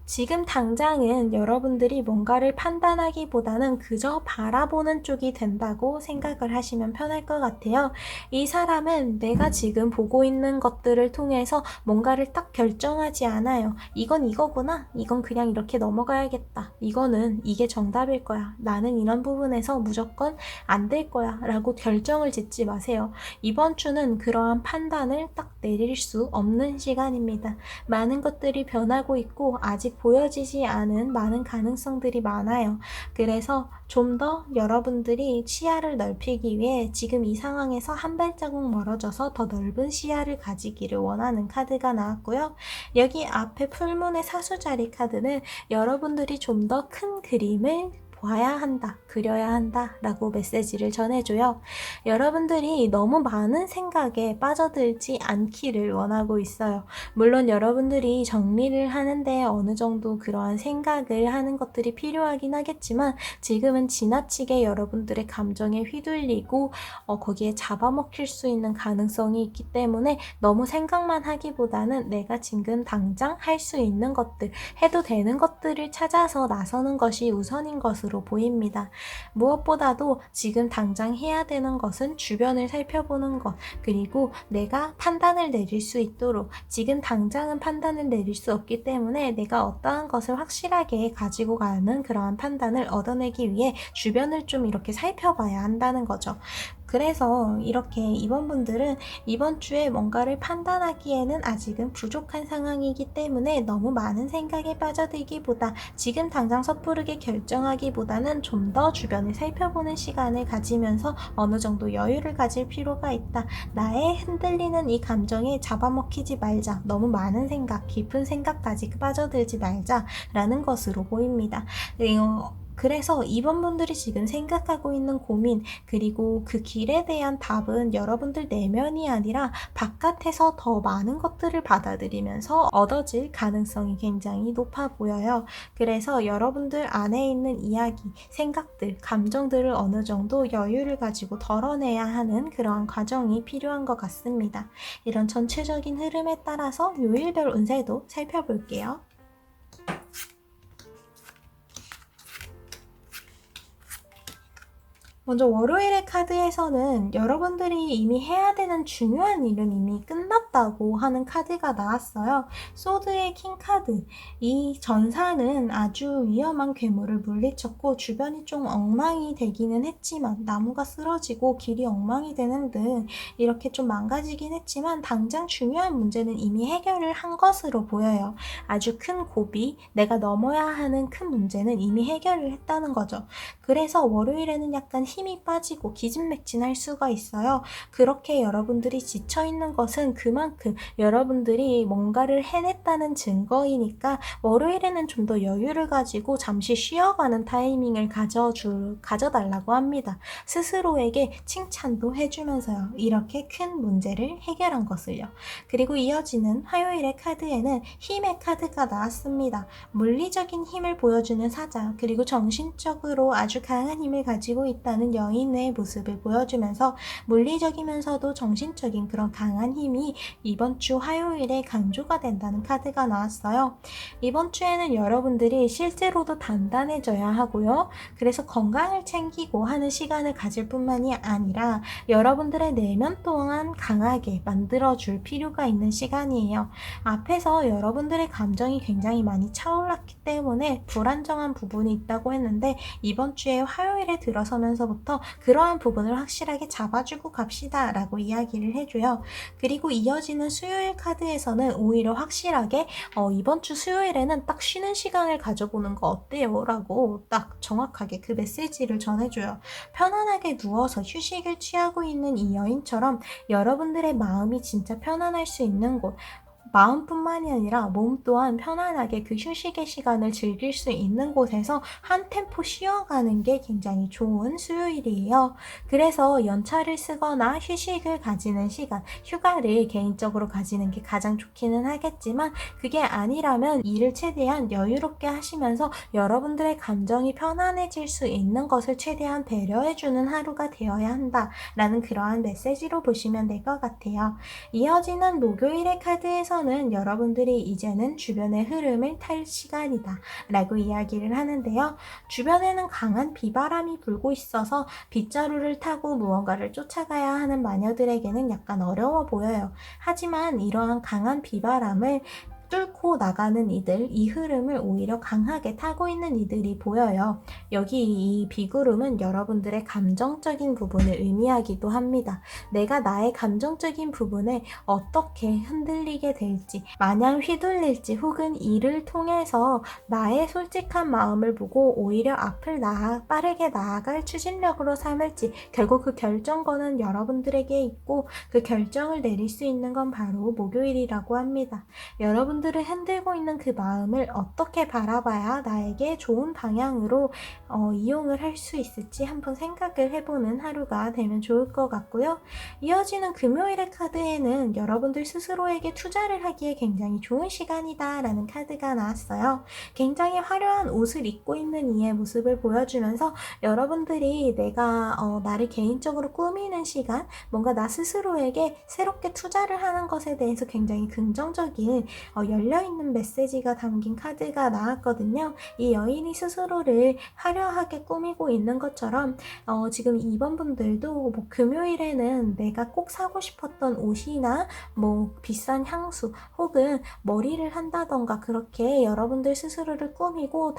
지금 당장은 여러분들이 뭔가를 판단하기보다는 그저 바라보는 쪽이 된다고 생각을 하시면 편할 것 같아요. 이 사람은 내가 지금 보고 있는 것들을 통해서 뭔가를 딱 결정하지 않아요. 이건 이거구나. 이건 그냥 이렇게 넘어가야겠다. 이게 정답일 거야. 나는 이런 부분에서 무조건 안 될 거야 라고 결정을 짓지 마세요. 이번 주는 그러한 판단을 딱 내릴 수 없는 시간입니다. 많은 것들이 변하고 있고 아직 보여지지 않은 많은 가능성들이 많아요. 그래서 좀 더 여러분들이 시야를 넓히기 위해 지금 이 상황에서 한 발자국 멀어져서 더 넓은 시야를 가지기를 원하는 카드가 나왔고요. 여기 앞에 풀문의 사수자리 카드는 여러분들이 좀 더 큰 그림을 봐야 한다, 그려야 한다 라고 메시지를 전해줘요. 여러분들이 너무 많은 생각에 빠져들지 않기를 원하고 있어요. 물론 여러분들이 정리를 하는데 어느 정도 그러한 생각을 하는 것들이 필요하긴 하겠지만 지금은 지나치게 여러분들의 감정에 휘둘리고 거기에 잡아먹힐 수 있는 가능성이 있기 때문에 너무 생각만 하기보다는 내가 지금 당장 할 수 있는 것들, 해도 되는 것들을 찾아서 나서는 것이 우선인 것으로 보입니다. 무엇보다도 지금 당장 해야 되는 것은 주변을 살펴보는 것, 그리고 내가 판단을 내릴 수 있도록, 지금 당장은 판단을 내릴 수 없기 때문에 내가 어떠한 것을 확실하게 가지고 가는 그러한 판단을 얻어내기 위해 주변을 좀 이렇게 살펴봐야 한다는 거죠. 그래서 이렇게 이번 분들은 이번 주에 뭔가를 판단하기에는 아직은 부족한 상황이기 때문에 너무 많은 생각에 빠져들기보다 지금 당장 섣부르게 결정하기보다는 좀 더 주변을 살펴보는 시간을 가지면서 어느 정도 여유를 가질 필요가 있다. 나의 흔들리는 이 감정에 잡아먹히지 말자. 너무 많은 생각, 깊은 생각까지 빠져들지 말자 라는 것으로 보입니다. 그래서 이번 분들이 지금 생각하고 있는 고민, 그리고 그 길에 대한 답은 여러분들 내면이 아니라 바깥에서 더 많은 것들을 받아들이면서 얻어질 가능성이 굉장히 높아 보여요. 그래서 여러분들 안에 있는 이야기, 생각들, 감정들을 어느 정도 여유를 가지고 덜어내야 하는 그러한 과정이 필요한 것 같습니다. 이런 전체적인 흐름에 따라서 요일별 운세도 살펴볼게요. 먼저 월요일의 카드에서는 여러분들이 이미 해야 되는 중요한 일은 이미 끝났다고 하는 카드가 나왔어요. 소드의 킹 카드. 이 전사는 아주 위험한 괴물을 물리쳤고 주변이 좀 엉망이 되기는 했지만 나무가 쓰러지고 길이 엉망이 되는 등 이렇게 좀 망가지긴 했지만 당장 중요한 문제는 이미 해결을 한 것으로 보여요. 아주 큰 고비, 내가 넘어야 하는 큰 문제는 이미 해결을 했다는 거죠. 그래서 월요일에는 약간 힘이 빠지고 기진맥진할 수가 있어요. 그렇게 여러분들이 지쳐있는 것은 그만큼 여러분들이 뭔가를 해냈다는 증거이니까 월요일에는 좀 더 여유를 가지고 잠시 쉬어가는 타이밍을 가져달라고 합니다. 스스로에게 칭찬도 해주면서요. 이렇게 큰 문제를 해결한 것을요. 그리고 이어지는 화요일의 카드에는 힘의 카드가 나왔습니다. 물리적인 힘을 보여주는 사자, 그리고 정신적으로 아주 강한 힘을 가지고 있다는 여인의 모습을 보여주면서 물리적이면서도 정신적인 그런 강한 힘이 이번 주 화요일에 강조가 된다는 카드가 나왔어요. 이번 주에는 여러분들이 실제로도 단단해져야 하고요. 그래서 건강을 챙기고 하는 시간을 가질 뿐만이 아니라 여러분들의 내면 또한 강하게 만들어줄 필요가 있는 시간이에요. 앞에서 여러분들의 감정이 굉장히 많이 차올랐기 때문에 불안정한 부분이 있다고 했는데 이번 주에 화요일에 들어서면서부터 그러한 부분을 확실하게 잡아주고 갑시다 라고 이야기를 해줘요. 그리고 이어지는 수요일 카드에서는 오히려 확실하게 이번 주 수요일에는 딱 쉬는 시간을 가져보는 거 어때요? 라고 딱 정확하게 그 메시지를 전해줘요. 편안하게 누워서 휴식을 취하고 있는 이 여인처럼 여러분들의 마음이 진짜 편안할 수 있는 곳, 마음뿐만이 아니라 몸 또한 편안하게 그 휴식의 시간을 즐길 수 있는 곳에서 한 템포 쉬어가는 게 굉장히 좋은 수요일이에요. 그래서 연차를 쓰거나 휴식을 가지는 시간, 휴가를 개인적으로 가지는 게 가장 좋기는 하겠지만 그게 아니라면 일을 최대한 여유롭게 하시면서 여러분들의 감정이 편안해질 수 있는 것을 최대한 배려해주는 하루가 되어야 한다라는 그러한 메시지로 보시면 될 것 같아요. 이어지는 목요일의 카드에서는 여러분들이 이제는 주변의 흐름을 탈 시간이다 라고 이야기를 하는데요. 주변에는 강한 비바람이 불고 있어서 빗자루를 타고 무언가를 쫓아가야 하는 마녀들에게는 약간 어려워 보여요. 하지만 이러한 강한 비바람을 뚫고 나가는 이들, 이 흐름을 오히려 강하게 타고 있는 이들이 보여요. 여기 이 비구름은 여러분들의 감정적인 부분을 의미하기도 합니다. 내가 나의 감정적인 부분에 어떻게 흔들리게 될지, 마냥 휘둘릴지 혹은 이를 통해서 나의 솔직한 마음을 보고 오히려 앞을 빠르게 나아갈 추진력으로 삼을지 결국 그 결정권은 여러분들에게 있고 그 결정을 내릴 수 있는 건 바로 목요일이라고 합니다. 여러분들을 흔들고 있는 그 마음을 어떻게 바라봐야 나에게 좋은 방향으로 이용을 할 수 있을지 한번 생각을 해보는 하루가 되면 좋을 것 같고요. 이어지는 금요일의 카드에는 여러분들 스스로에게 투자를 하기에 굉장히 좋은 시간이다 라는 카드가 나왔어요. 굉장히 화려한 옷을 입고 있는 이의 모습을 보여주면서 여러분들이 내가 나를 개인적으로 꾸미는 시간, 뭔가 나 스스로에게 새롭게 투자를 하는 것에 대해서 굉장히 긍정적인 열려있는 메시지가 담긴 카드가 나왔거든요. 이 여인이 스스로를 화려하게 꾸미고 있는 것처럼 지금 이번 분들도 뭐 금요일에는 내가 꼭 사고 싶었던 옷이나 뭐 비싼 향수 혹은 머리를 한다던가 그렇게 여러분들 스스로를 꾸미고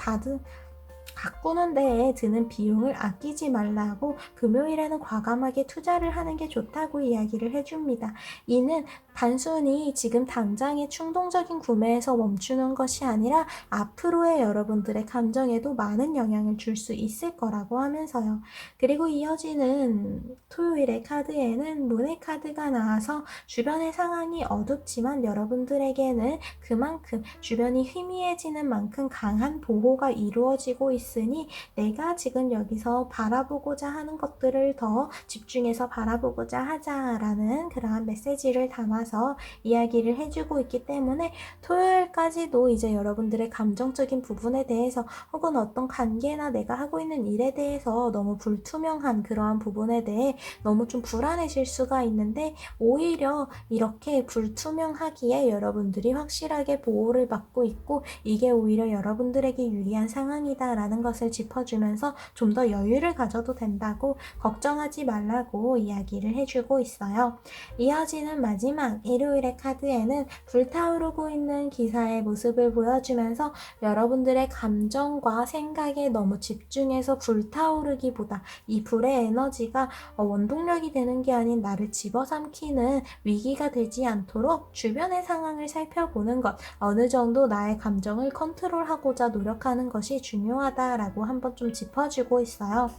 가꾸는 데에 드는 비용을 아끼지 말라고 금요일에는 과감하게 투자를 하는 게 좋다고 이야기를 해줍니다. 이는 단순히 지금 당장의 충동적인 구매에서 멈추는 것이 아니라 앞으로의 여러분들의 감정에도 많은 영향을 줄 수 있을 거라고 하면서요. 그리고 이어지는 토요일의 카드에는 문의 카드가 나와서 주변의 상황이 어둡지만 여러분들에게는 그만큼 주변이 희미해지는 만큼 강한 보호가 이루어지고 있으니 내가 지금 여기서 바라보고자 하는 것들을 더 집중해서 바라보고자 하자라는 그러한 메시지를 담아서 이야기를 해주고 있기 때문에 토요일까지도 이제 여러분들의 감정적인 부분에 대해서 혹은 어떤 관계나 내가 하고 있는 일에 대해서 너무 불투명한 그러한 부분에 대해 너무 좀 불안해질 수가 있는데 오히려 이렇게 불투명하기에 여러분들이 확실하게 보호를 받고 있고 이게 오히려 여러분들에게 유리한 상황이다라는 것을 짚어주면서 좀 더 여유를 가져도 된다고 걱정하지 말라고 이야기를 해주고 있어요. 이어지는 마지막 일요일의 카드에는 불타오르고 있는 기사의 모습을 보여주면서 여러분들의 감정과 생각에 너무 집중해서 불타오르기보다 이 불의 에너지가 원동력이 되는 게 아닌 나를 집어삼키는 위기가 되지 않도록 주변의 상황을 살펴보는 것, 어느 정도 나의 감정을 컨트롤하고자 노력하는 것이 중요하다라고 한번 좀 짚어주고 있어요.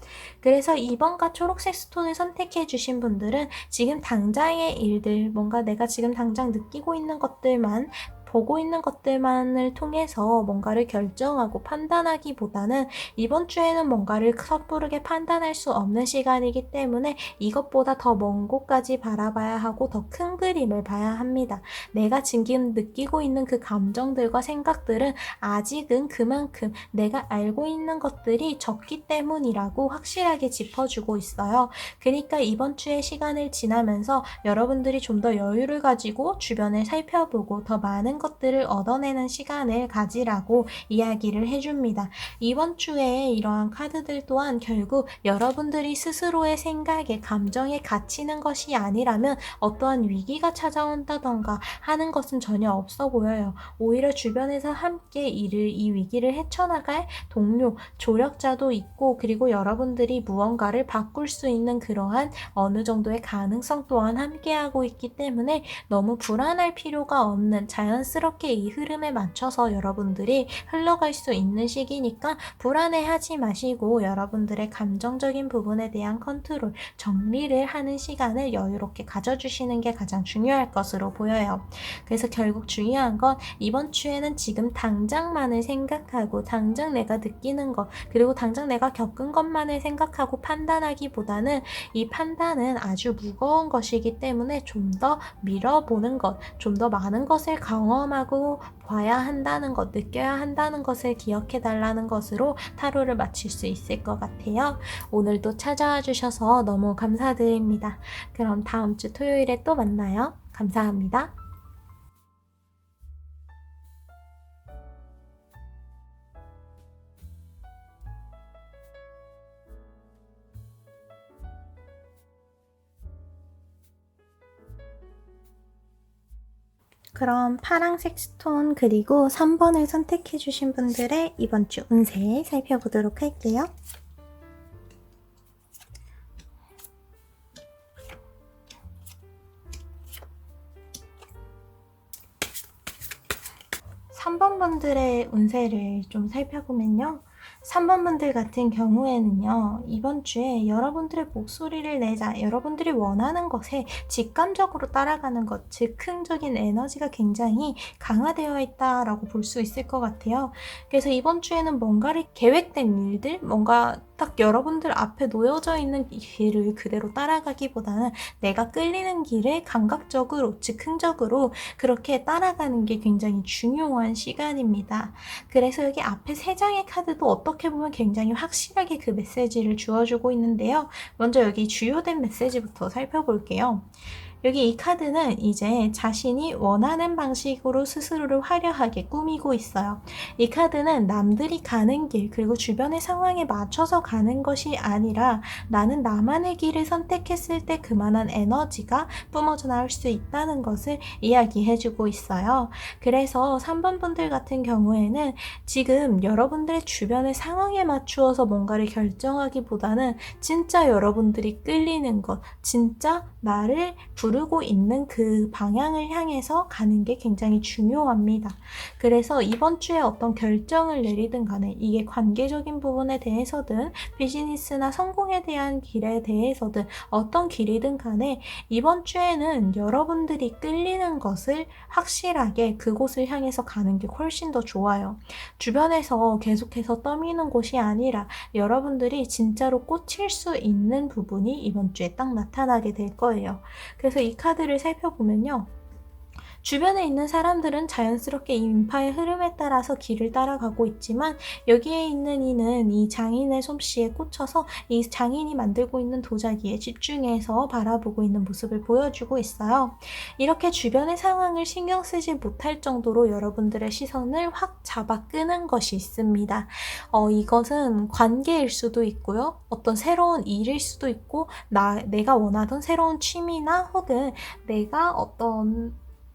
그래서 2번과 초록색 스톤을 선택해 주신 분들은 지금 당장의 일들, 뭔가 내가 지금 당장 느끼고 있는 것들만 보고 있는 것들만을 통해서 뭔가를 결정하고 판단하기보다는 이번 주에는 뭔가를 섣부르게 판단할 수 없는 시간이기 때문에 이것보다 더 먼 곳까지 바라봐야 하고 더 큰 그림을 봐야 합니다. 내가 지금 느끼고 있는 그 감정들과 생각들은 아직은 그만큼 내가 알고 있는 것들이 적기 때문이라고 확실하게 짚어주고 있어요. 그러니까 이번 주의 시간을 지나면서 여러분들이 좀 더 여유를 가지고 주변을 살펴보고 더 많은 것들을 얻어내는 시간을 가지라고 이야기를 해줍니다. 이번 주에 이러한 카드들 또한 결국 여러분들이 스스로의 생각에 감정에 갇히는 것이 아니라면 어떠한 위기가 찾아온다던가 하는 것은 전혀 없어 보여요. 오히려 주변에서 함께 이 위기를 헤쳐나갈 동료, 조력자도 있고 그리고 여러분들이 무언가를 바꿀 수 있는 그러한 어느 정도의 가능성 또한 함께하고 있기 때문에 너무 불안할 필요가 없는 자연스럽게 이 흐름에 맞춰서 여러분들이 흘러갈 수 있는 시기니까 불안해하지 마시고 여러분들의 감정적인 부분에 대한 컨트롤, 정리를 하는 시간을 여유롭게 가져주시는 게 가장 중요할 것으로 보여요. 그래서 결국 중요한 건 이번 주에는 지금 당장만을 생각하고 당장 내가 느끼는 것 그리고 당장 내가 겪은 것만을 생각하고 판단하기보다는 이 판단은 아주 무거운 것이기 때문에 좀 더 밀어보는 것, 좀 더 많은 것을 경험하고 봐야 한다는 것, 느껴야 한다는 것을 기억해 달라는 것으로 타로를 마칠 수 있을 것 같아요. 오늘도 찾아와 주셔서 너무 감사드립니다. 그럼 다음 주 토요일에 또 만나요. 감사합니다. 그럼 파랑색 스톤 그리고 3번을 선택해 주신 분들의 이번 주 운세 살펴보도록 할게요. (3번) 분들의 운세를 좀 살펴보면요. 3번 분들 같은 경우에는요. 이번 주에 여러분들의 목소리를 내자, 여러분들이 원하는 것에 직감적으로 따라가는 것, 즉흥적인 에너지가 굉장히 강화되어 있다라고 볼 수 있을 것 같아요. 그래서 이번 주에는 뭔가를 계획된 일들, 뭔가 딱 여러분들 앞에 놓여져 있는 길을 그대로 따라가기보다는 내가 끌리는 길을 감각적으로, 즉흥적으로 그렇게 따라가는 게 굉장히 중요한 시간입니다. 그래서 여기 앞에 3장의 카드도 어떻게 보면 굉장히 확실하게 그 메시지를 주어주고 있는데요. 먼저 여기 주요된 메시지부터 살펴볼게요. 여기 이 카드는 이제 자신이 원하는 방식으로 스스로를 화려하게 꾸미고 있어요. 이 카드는 남들이 가는 길 그리고 주변의 상황에 맞춰서 가는 것이 아니라 나는 나만의 길을 선택했을 때 그만한 에너지가 뿜어져 나올 수 있다는 것을 이야기해주고 있어요. 그래서 3번 분들 같은 경우에는 지금 여러분들의 주변의 상황에 맞추어서 뭔가를 결정하기보다는 진짜 여러분들이 끌리는 것, 진짜 나를 부르는 누르고 있는 그 방향을 향해서 가는 게 굉장히 중요합니다. 그래서 이번 주에 어떤 결정을 내리든 간에 이게 관계적인 부분에 대해서든 비즈니스나 성공에 대한 길에 대해서든 어떤 길이든 간에 이번 주에는 여러분들이 끌리는 것을 확실하게 그곳을 향해서 가는 게 훨씬 더 좋아요. 주변에서 계속해서 떠미는 곳이 아니라 여러분들이 진짜로 꽂힐 수 있는 부분이 이번 주에 딱 나타나게 될 거예요. 그래서 이 카드를 살펴보면요. 주변에 있는 사람들은 자연스럽게 이 인파의 흐름에 따라서 길을 따라가고 있지만 여기에 있는 이는 이 장인의 솜씨에 꽂혀서 이 장인이 만들고 있는 도자기에 집중해서 바라보고 있는 모습을 보여주고 있어요. 이렇게 주변의 상황을 신경 쓰지 못할 정도로 여러분들의 시선을 확 잡아 끄는 것이 있습니다. 이것은 관계일 수도 있고요. 어떤 새로운 일일 수도 있고 내가 원하던 새로운 취미나 혹은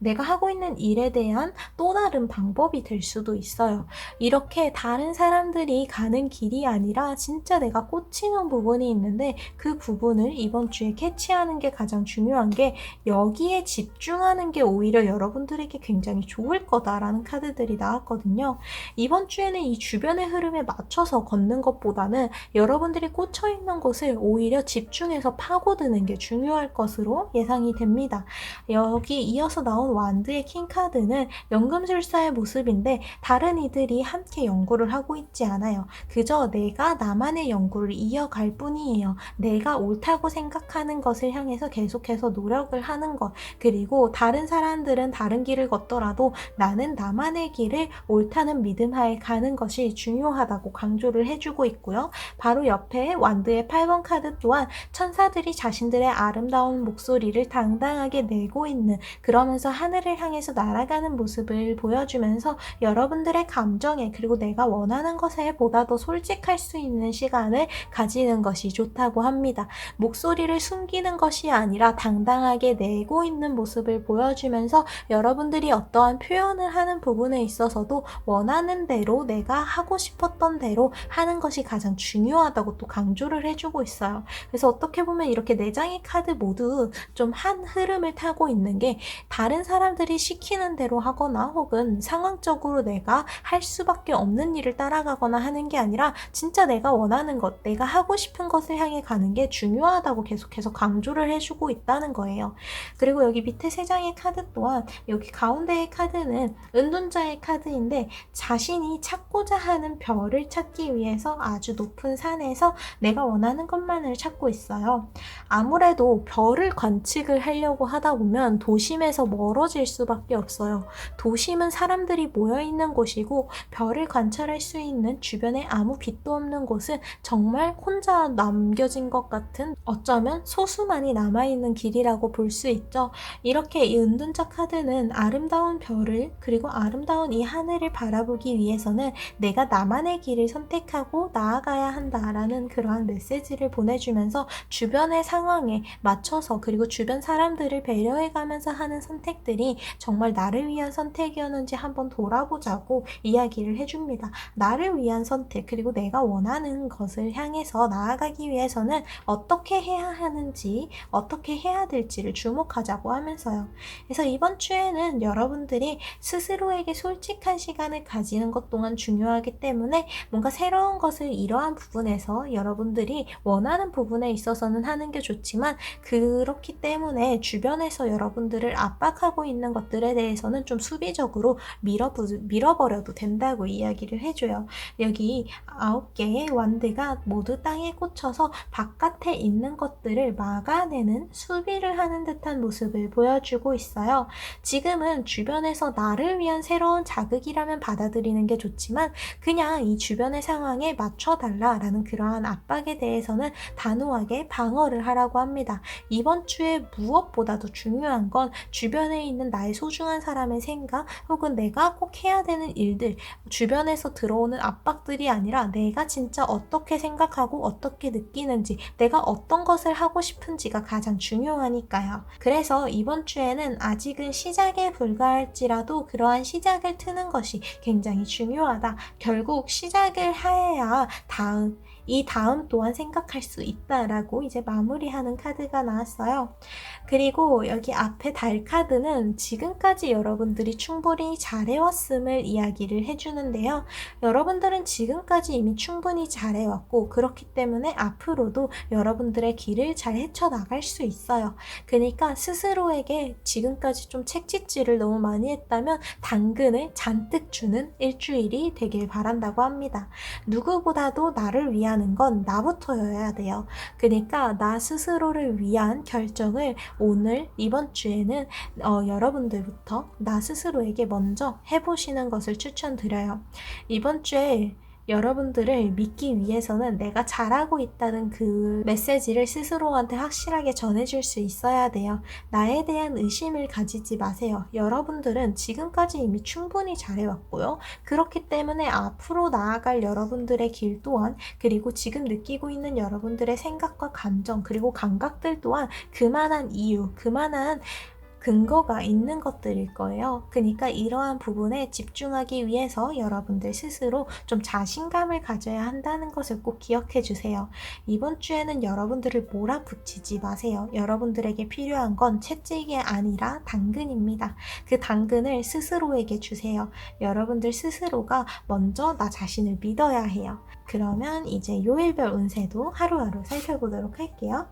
내가 하고 있는 일에 대한 또 다른 방법이 될 수도 있어요. 이렇게 다른 사람들이 가는 길이 아니라 진짜 내가 꽂히는 부분이 있는데 그 부분을 이번 주에 캐치하는 게 가장 중요한 게 여기에 집중하는 게 오히려 여러분들에게 굉장히 좋을 거다라는 카드들이 나왔거든요. 이번 주에는 이 주변의 흐름에 맞춰서 걷는 것보다는 여러분들이 꽂혀 있는 곳을 오히려 집중해서 파고드는 게 중요할 것으로 예상이 됩니다. 여기 이어서 나온 완드의 킹카드는 연금술사의 모습인데 다른 이들이 함께 연구를 하고 있지 않아요. 그저 내가 나만의 연구를 이어갈 뿐이에요. 내가 옳다고 생각하는 것을 향해서 계속해서 노력을 하는 것, 그리고 다른 사람들은 다른 길을 걷더라도 나는 나만의 길을 옳다는 믿음 하에 가는 것이 중요하다고 강조를 해주고 있고요. 바로 옆에 완드의 8번 카드 또한 천사들이 자신들의 아름다운 목소리를 당당하게 내고 있는, 그러면서 하늘을 향해서 날아가는 모습을 보여주면서 여러분들의 감정에 그리고 내가 원하는 것에 보다 더 솔직할 수 있는 시간을 가지는 것이 좋다고 합니다. 목소리를 숨기는 것이 아니라 당당하게 내고 있는 모습을 보여주면서 여러분들이 어떠한 표현을 하는 부분에 있어서도 원하는 대로 내가 하고 싶었던 대로 하는 것이 가장 중요하다고 또 강조를 해주고 있어요. 그래서 어떻게 보면 이렇게 네 장의 카드 모두 좀 한 흐름을 타고 있는 게 다른 사람들이 시키는 대로 하거나 혹은 상황적으로 내가 할 수밖에 없는 일을 따라가거나 하는 게 아니라 진짜 내가 원하는 것, 내가 하고 싶은 것을 향해 가는 게 중요하다고 계속해서 강조를 해주고 있다는 거예요. 그리고 여기 밑에 세 장의 카드 또한 여기 가운데의 카드는 은둔자의 카드인데 자신이 찾고자 하는 별을 찾기 위해서 아주 높은 산에서 내가 원하는 것만을 찾고 있어요. 아무래도 별을 관측을 하려고 하다 보면 도심에서 멀어질 수밖에 없어요. 도심은 사람들이 모여있는 곳이고 별을 관찰할 수 있는 주변에 아무 빛도 없는 곳은 정말 혼자 남겨진 것 같은, 어쩌면 소수만이 남아있는 길이라고 볼 수 있죠. 이렇게 이 은둔자 카드는 아름다운 별을 그리고 아름다운 이 하늘을 바라보기 위해서는 내가 나만의 길을 선택하고 나아가야 한다라는 그러한 메시지를 보내주면서 주변의 상황에 맞춰서 그리고 주변 사람들을 배려해가면서 하는 선택들이 정말 나를 위한 선택이었는지 한번 돌아보자고 이야기를 해줍니다. 나를 위한 선택 그리고 내가 원하는 것을 향해서 나아가기 위해서는 어떻게 해야 하는지 어떻게 해야 될지를 주목하자고 하면서요. 그래서 이번 주에는 여러분들이 스스로에게 솔직한 시간을 가지는 것 또한 중요하기 때문에 뭔가 새로운 것을 이러한 부분에서 여러분들이 원하는 부분에 있어서는 하는 게 좋지만 그렇기 때문에 주변에서 여러분들을 압박하고 있는 것들에 대해서는 좀 수비적으로 밀어버려도 된다고 이야기를 해줘요. 여기 9개의 완드가 모두 땅에 꽂혀서 바깥에 있는 것들을 막아내는 수비를 하는 듯한 모습을 보여주고 있어요. 지금은 주변에서 나를 위한 새로운 자극이라면 받아들이는 게 좋지만 그냥 이 주변의 상황에 맞춰달라라는 그러한 압박에 대해서는 단호하게 방어를 하라고 합니다. 이번 주에 무엇보다도 중요한 건 주변에 있는 나의 소중한 사람의 생각 혹은 내가 꼭 해야 되는 일들, 주변에서 들어오는 압박들이 아니라 내가 진짜 어떻게 생각하고 어떻게 느끼는지, 내가 어떤 것을 하고 싶은지가 가장 중요하니까요. 그래서 이번 주에는 아직은 시작에 불과할지라도 그러한 시작을 트는 것이 굉장히 중요하다. 결국 시작을 해야 이 다음 또한 생각할 수 있다라고 이제 마무리하는 카드가 나왔어요. 그리고 여기 앞에 달 카드는 지금까지 여러분들이 충분히 잘해왔음을 이야기를 해주는데요. 여러분들은 지금까지 이미 충분히 잘해왔고 그렇기 때문에 앞으로도 여러분들의 길을 잘 헤쳐나갈 수 있어요. 그러니까 스스로에게 지금까지 좀 책짓질을 너무 많이 했다면 당근을 잔뜩 주는 일주일이 되길 바란다고 합니다. 누구보다도 나를 위하는 건 나부터여야 돼요. 그러니까 나 스스로를 위한 결정을 오늘 이번 주에는 여러분들부터 나 스스로에게 먼저 해보시는 것을 추천드려요. 이번 주에 여러분들을 믿기 위해서는 내가 잘하고 있다는 그 메시지를 스스로한테 확실하게 전해줄 수 있어야 돼요. 나에 대한 의심을 가지지 마세요. 여러분들은 지금까지 이미 충분히 잘해왔고요. 그렇기 때문에 앞으로 나아갈 여러분들의 길 또한, 그리고 지금 느끼고 있는 여러분들의 생각과 감정, 그리고 감각들 또한 그만한 이유, 그만한 근거가 있는 것들일 거예요. 그러니까 이러한 부분에 집중하기 위해서 여러분들 스스로 좀 자신감을 가져야 한다는 것을 꼭 기억해 주세요. 이번 주에는 여러분들을 몰아붙이지 마세요. 여러분들에게 필요한 건 채찍이 아니라 당근입니다. 그 당근을 스스로에게 주세요. 여러분들 스스로가 먼저 나 자신을 믿어야 해요. 그러면 이제 요일별 운세도 하루하루 살펴보도록 할게요.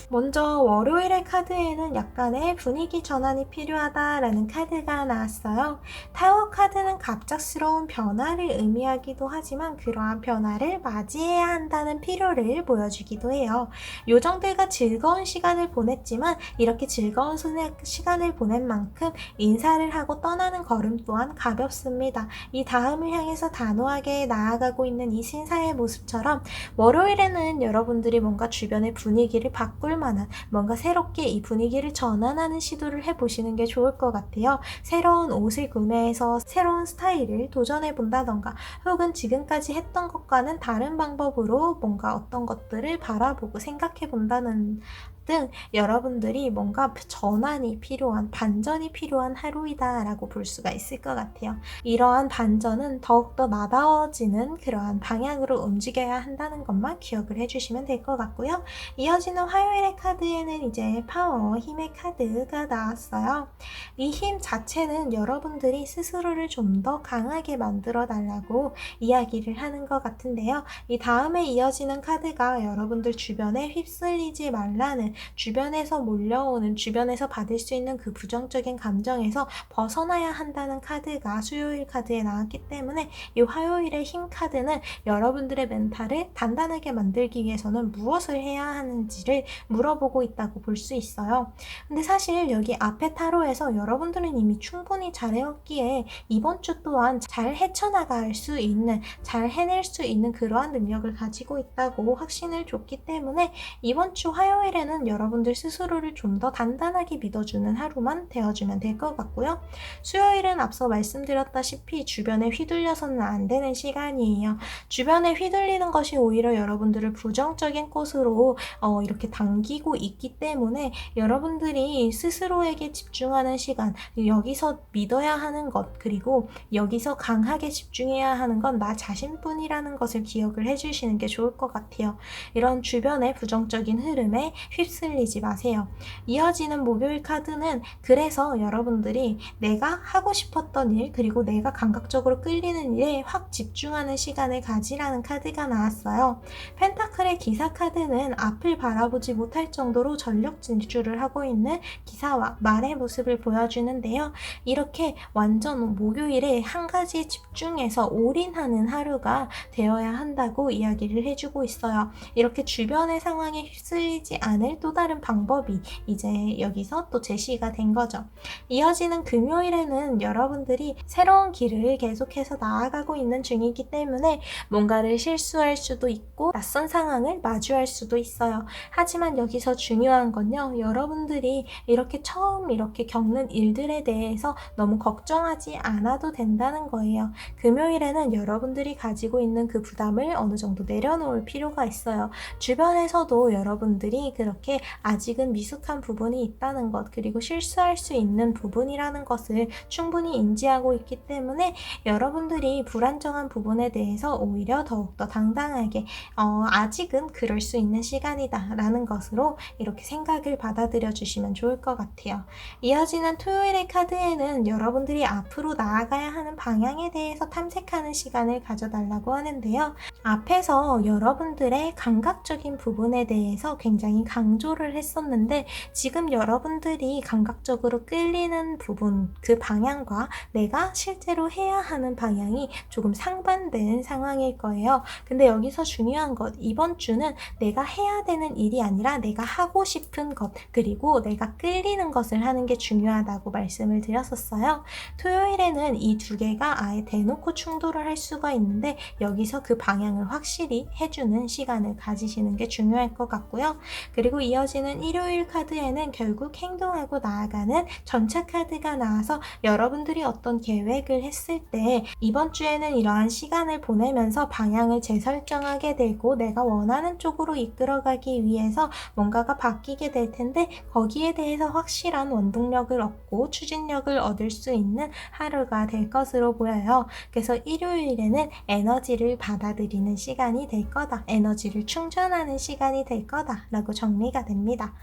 먼저 월요일의 카드에는 약간의 분위기 전환이 필요하다라는 카드가 나왔어요. 타워 카드는 갑작스러운 변화를 의미하기도 하지만 그러한 변화를 맞이해야 한다는 필요를 보여주기도 해요. 요정들과 즐거운 시간을 보냈지만 이렇게 즐거운 시간을 보낸 만큼 인사를 하고 떠나는 걸음 또한 가볍습니다. 이 다음을 향해서 단호하게 나아가고 있는 이 신사의 모습처럼 월요일에는 여러분들이 뭔가 주변의 분위기를 바꿀 만한 뭔가 새롭게 이 분위기를 전환하는 시도를 해보시는 게 좋을 것 같아요. 새로운 옷을 구매해서 새로운 스타일을 도전해 본다던가 혹은 지금까지 했던 것과는 다른 방법으로 뭔가 어떤 것들을 바라보고 생각해 본다는 등 여러분들이 뭔가 전환이 필요한, 반전이 필요한 하루이다 라고 볼 수가 있을 것 같아요. 이러한 반전은 더욱더 나다워지는 그러한 방향으로 움직여야 한다는 것만 기억을 해주시면 될 것 같고요. 이어지는 화요일의 카드에는 이제 파워, 힘의 카드가 나왔어요. 이 힘 자체는 여러분들이 스스로를 좀 더 강하게 만들어 달라고 이야기를 하는 것 같은데요. 이 다음에 이어지는 카드가 여러분들 주변에 휩쓸리지 말라는, 주변에서 몰려오는, 주변에서 받을 수 있는 그 부정적인 감정에서 벗어나야 한다는 카드가 수요일 카드에 나왔기 때문에 이 화요일의 힘 카드는 여러분들의 멘탈을 단단하게 만들기 위해서는 무엇을 해야 하는지를 물어보고 있다고 볼 수 있어요. 근데 사실 여기 앞에 타로에서 여러분들은 이미 충분히 잘해왔기에 이번 주 또한 잘 헤쳐나갈 수 있는, 잘 해낼 수 있는 그러한 능력을 가지고 있다고 확신을 줬기 때문에 이번 주 화요일에는 여러분들 스스로를 좀 더 단단하게 믿어주는 하루만 되어주면 될 것 같고요. 수요일은 앞서 말씀드렸다시피 주변에 휘둘려서는 안 되는 시간이에요. 주변에 휘둘리는 것이 오히려 여러분들을 부정적인 곳으로 이렇게 당기고 있기 때문에 여러분들이 스스로에게 집중하는 시간, 여기서 믿어야 하는 것, 그리고 여기서 강하게 집중해야 하는 건 나 자신뿐이라는 것을 기억을 해주시는 게 좋을 것 같아요. 이런 주변의 부정적인 흐름에 휩쓸리지 마세요. 이어지는 목요일 카드는 그래서 여러분들이 내가 하고 싶었던 일, 그리고 내가 감각적으로 끌리는 일에 확 집중하는 시간을 가지라는 카드가 나왔어요. 펜타클의 기사 카드는 앞을 바라보지 못할 정도로 전력 질주를 하고 있는 기사와 말의 모습을 보여주는데요. 이렇게 완전 목요일에 한 가지에 집중해서 올인하는 하루가 되어야 한다고 이야기를 해주고 있어요. 이렇게 주변의 상황에 휩쓸리지 않을 또 다른 방법이 이제 여기서 또 제시가 된 거죠. 이어지는 금요일에는 여러분들이 새로운 길을 계속해서 나아가고 있는 중이기 때문에 뭔가를 실수할 수도 있고 낯선 상황을 마주할 수도 있어요. 하지만 여기서 중요한 건요, 여러분들이 이렇게 처음 이렇게 겪는 일들에 대해서 너무 걱정하지 않아도 된다는 거예요. 금요일에는 여러분들이 가지고 있는 그 부담을 어느 정도 내려놓을 필요가 있어요. 주변에서도 여러분들이 그렇게 여러분들에게 아직은 미숙한 부분이 있다는 것, 그리고 실수할 수 있는 부분이라는 것을 충분히 인지하고 있기 때문에 여러분들이 불안정한 부분에 대해서 오히려 더욱더 당당하게 아직은 그럴 수 있는 시간이다 라는 것으로 이렇게 생각을 받아들여 주시면 좋을 것 같아요. 이어지는 토요일의 카드에는 여러분들이 앞으로 나아가야 하는 방향에 대해서 탐색하는 시간을 가져달라고 하는데요. 앞에서 여러분들의 감각적인 부분에 대해서 굉장히 강조를 했었는데 지금 여러분들이 감각적으로 끌리는 부분, 그 방향과 내가 실제로 해야 하는 방향이 조금 상반된 상황일 거예요. 근데 여기서 중요한 것, 이번 주는 내가 해야 되는 일이 아니라 내가 하고 싶은 것, 그리고 내가 끌리는 것을 하는 게 중요하다고 말씀을 드렸었어요. 토요일에는 이 두 개가 아예 대놓고 충돌을 할 수가 있는데 여기서 그 방향을 확실히 해주는 시간을 가지시는 게 중요할 것 같고요. 그리고 이어지는 일요일 카드에는 결국 행동하고 나아가는 전차 카드가 나와서 여러분들이 어떤 계획을 했을 때 이번 주에는 이러한 시간을 보내면서 방향을 재설정하게 되고 내가 원하는 쪽으로 이끌어가기 위해서 뭔가가 바뀌게 될 텐데 거기에 대해서 확실한 원동력을 얻고 추진력을 얻을 수 있는 하루가 될 것으로 보여요. 그래서 일요일에는 에너지를 받아들이는 시간이 될 거다. 에너지를 충전하는 시간이 될 거다. 라고 정리가 됩니다.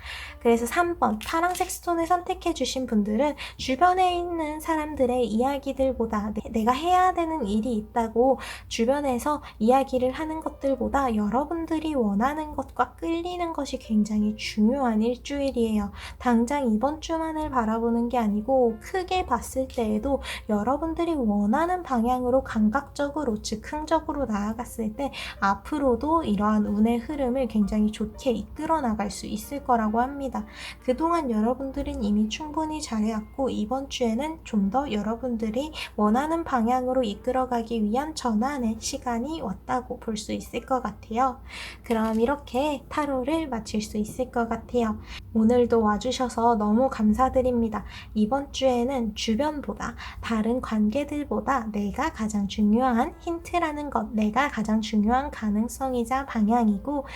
그래서 3번 파란색 스톤을 선택해 주신 분들은 주변에 있는 사람들의 이야기들보다 내가 해야 되는 일이 있다고 주변에서 이야기를 하는 것들보다 여러분들이 원하는 것과 끌리는 것이 굉장히 중요한 일주일이에요. 당장 이번 주만을 바라보는 게 아니고 크게 봤을 때에도 여러분들이 원하는 방향으로 감각적으로 즉 흥적으로 나아갔을 때 앞으로도 이러한 운의 흐름을 굉장히 좋게 이끌어 나갈 수 있을 거라고 합니다. 그동안 여러분들은 이미 충분히 잘해왔고 이번 주에는 좀 더 여러분들이 원하는 방향으로 이끌어가기 위한 전환의 시간이 왔다고 볼 수 있을 것 같아요. 그럼 이렇게 타로를 마칠 수 있을 것 같아요. 오늘도 와주셔서 너무 감사드립니다. 이번 주에는 주변보다 다른 관계들보다 내가 가장 중요한 힌트라는 것, 내가 가장 중요한 가능성이자 방향이고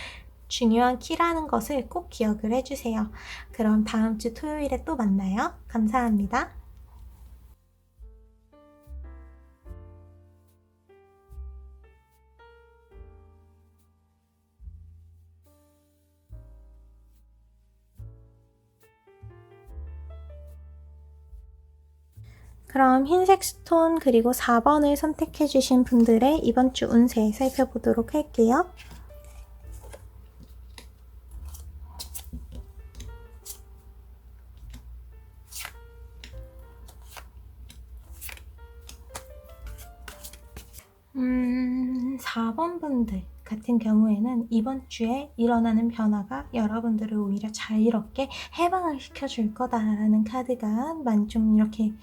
중요한 키라는 것을 꼭 기억을 해주세요. 그럼 다음 주 토요일에 또 만나요. 감사합니다. 그럼 흰색 스톤 그리고 4번을 선택해 주신 분들의 이번 주 운세 살펴보도록 할게요. 음, 4번 분들 같은 경우에는 이번 주에 일어나는 변화가 여러분들을 오히려 자유롭게 해방을 시켜줄 거다라는 카드가 많이 좀 이렇게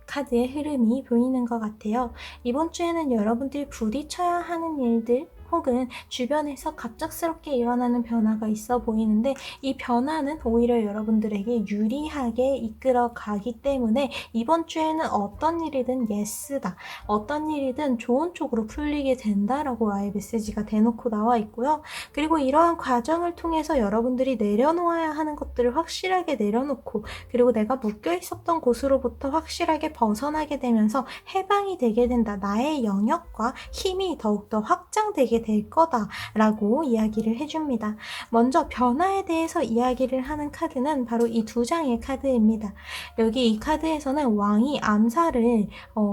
카드의 흐름이 보이는 것 같아요. 이번 주에는 여러분들이 부딪혀야 하는 일들 혹은 주변에서 갑작스럽게 일어나는 변화가 있어 보이는데 이 변화는 오히려 여러분들에게 유리하게 이끌어 가기 때문에 이번 주에는 어떤 일이든 예스다. 어떤 일이든 좋은 쪽으로 풀리게 된다라고 아예 메시지가 대놓고 나와 있고요. 그리고 이러한 과정을 통해서 여러분들이 내려놓아야 하는 것들을 확실하게 내려놓고 그리고 내가 묶여 있었던 곳으로부터 확실하게 벗어나게 되면서 해방이 되게 된다. 나의 영역과 힘이 더욱더 확장되게 될 거다라고 이야기를 해줍니다. 먼저 변화에 대해서 이야기를 하는 카드는 바로 이 두 장의 카드입니다. 여기 이 카드에서는 왕이 암살을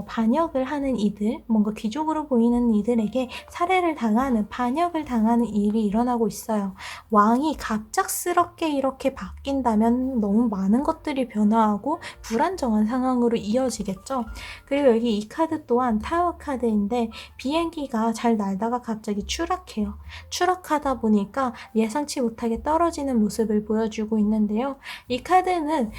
반역을 하는 이들, 뭔가 귀족으로 보이는 이들에게 살해를 당하는, 반역을 당하는 일이 일어나고 있어요. 왕이 갑작스럽게 이렇게 바뀐다면 너무 많은 것들이 변화하고 불안정한 상황으로 이어지겠죠. 그리고 여기 이 카드 또한 타워 카드인데 비행기가 잘 날다가 갑자기 추락해요. 추락하다 보니까 예상치 못하게 떨어지는 모습을 보여주고 있는데요. 이 카드는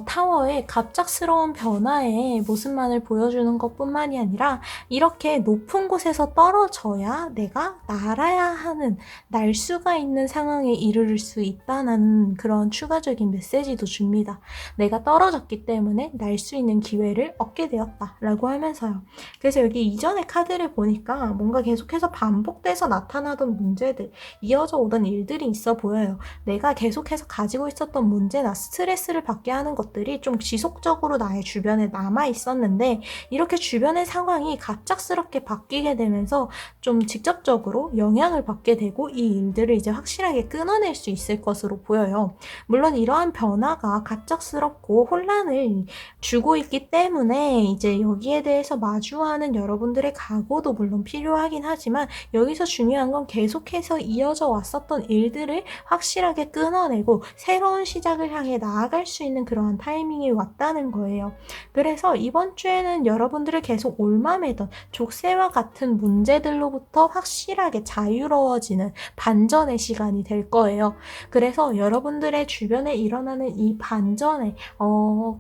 타워의 갑작스러운 변화의 모습만을 보여주는 것뿐만이 아니라 이렇게 높은 곳에서 떨어져야 내가 날아야 하는, 날 수가 있는 상황에 이르를 수 있다는 그런 추가적인 메시지도 줍니다. 내가 떨어졌기 때문에 날 수 있는 기회를 얻게 되었다라고 하면서요. 그래서 여기 이전의 카드를 보니까 뭔가 계속해서 반복되는 탑에서 나타나던 문제들, 이어져 오던 일들이 있어 보여요. 내가 계속해서 가지고 있었던 문제나 스트레스를 받게 하는 것들이 좀 지속적으로 나의 주변에 남아 있었는데 이렇게 주변의 상황이 갑작스럽게 바뀌게 되면서 좀 직접적으로 영향을 받게 되고 이 일들을 이제 확실하게 끊어낼 수 있을 것으로 보여요. 물론 이러한 변화가 갑작스럽고 혼란을 주고 있기 때문에 이제 여기에 대해서 마주하는 여러분들의 각오도 물론 필요하긴 하지만 여기서 중요한 건 계속해서 이어져 왔었던 일들을 확실하게 끊어내고 새로운 시작을 향해 나아갈 수 있는 그러한 타이밍이 왔다는 거예요. 그래서 이번 주에는 여러분들을 계속 옮아매던 족쇄와 같은 문제들로부터 확실하게 자유로워지는 반전의 시간이 될 거예요. 그래서 여러분들의 주변에 일어나는 이 반전의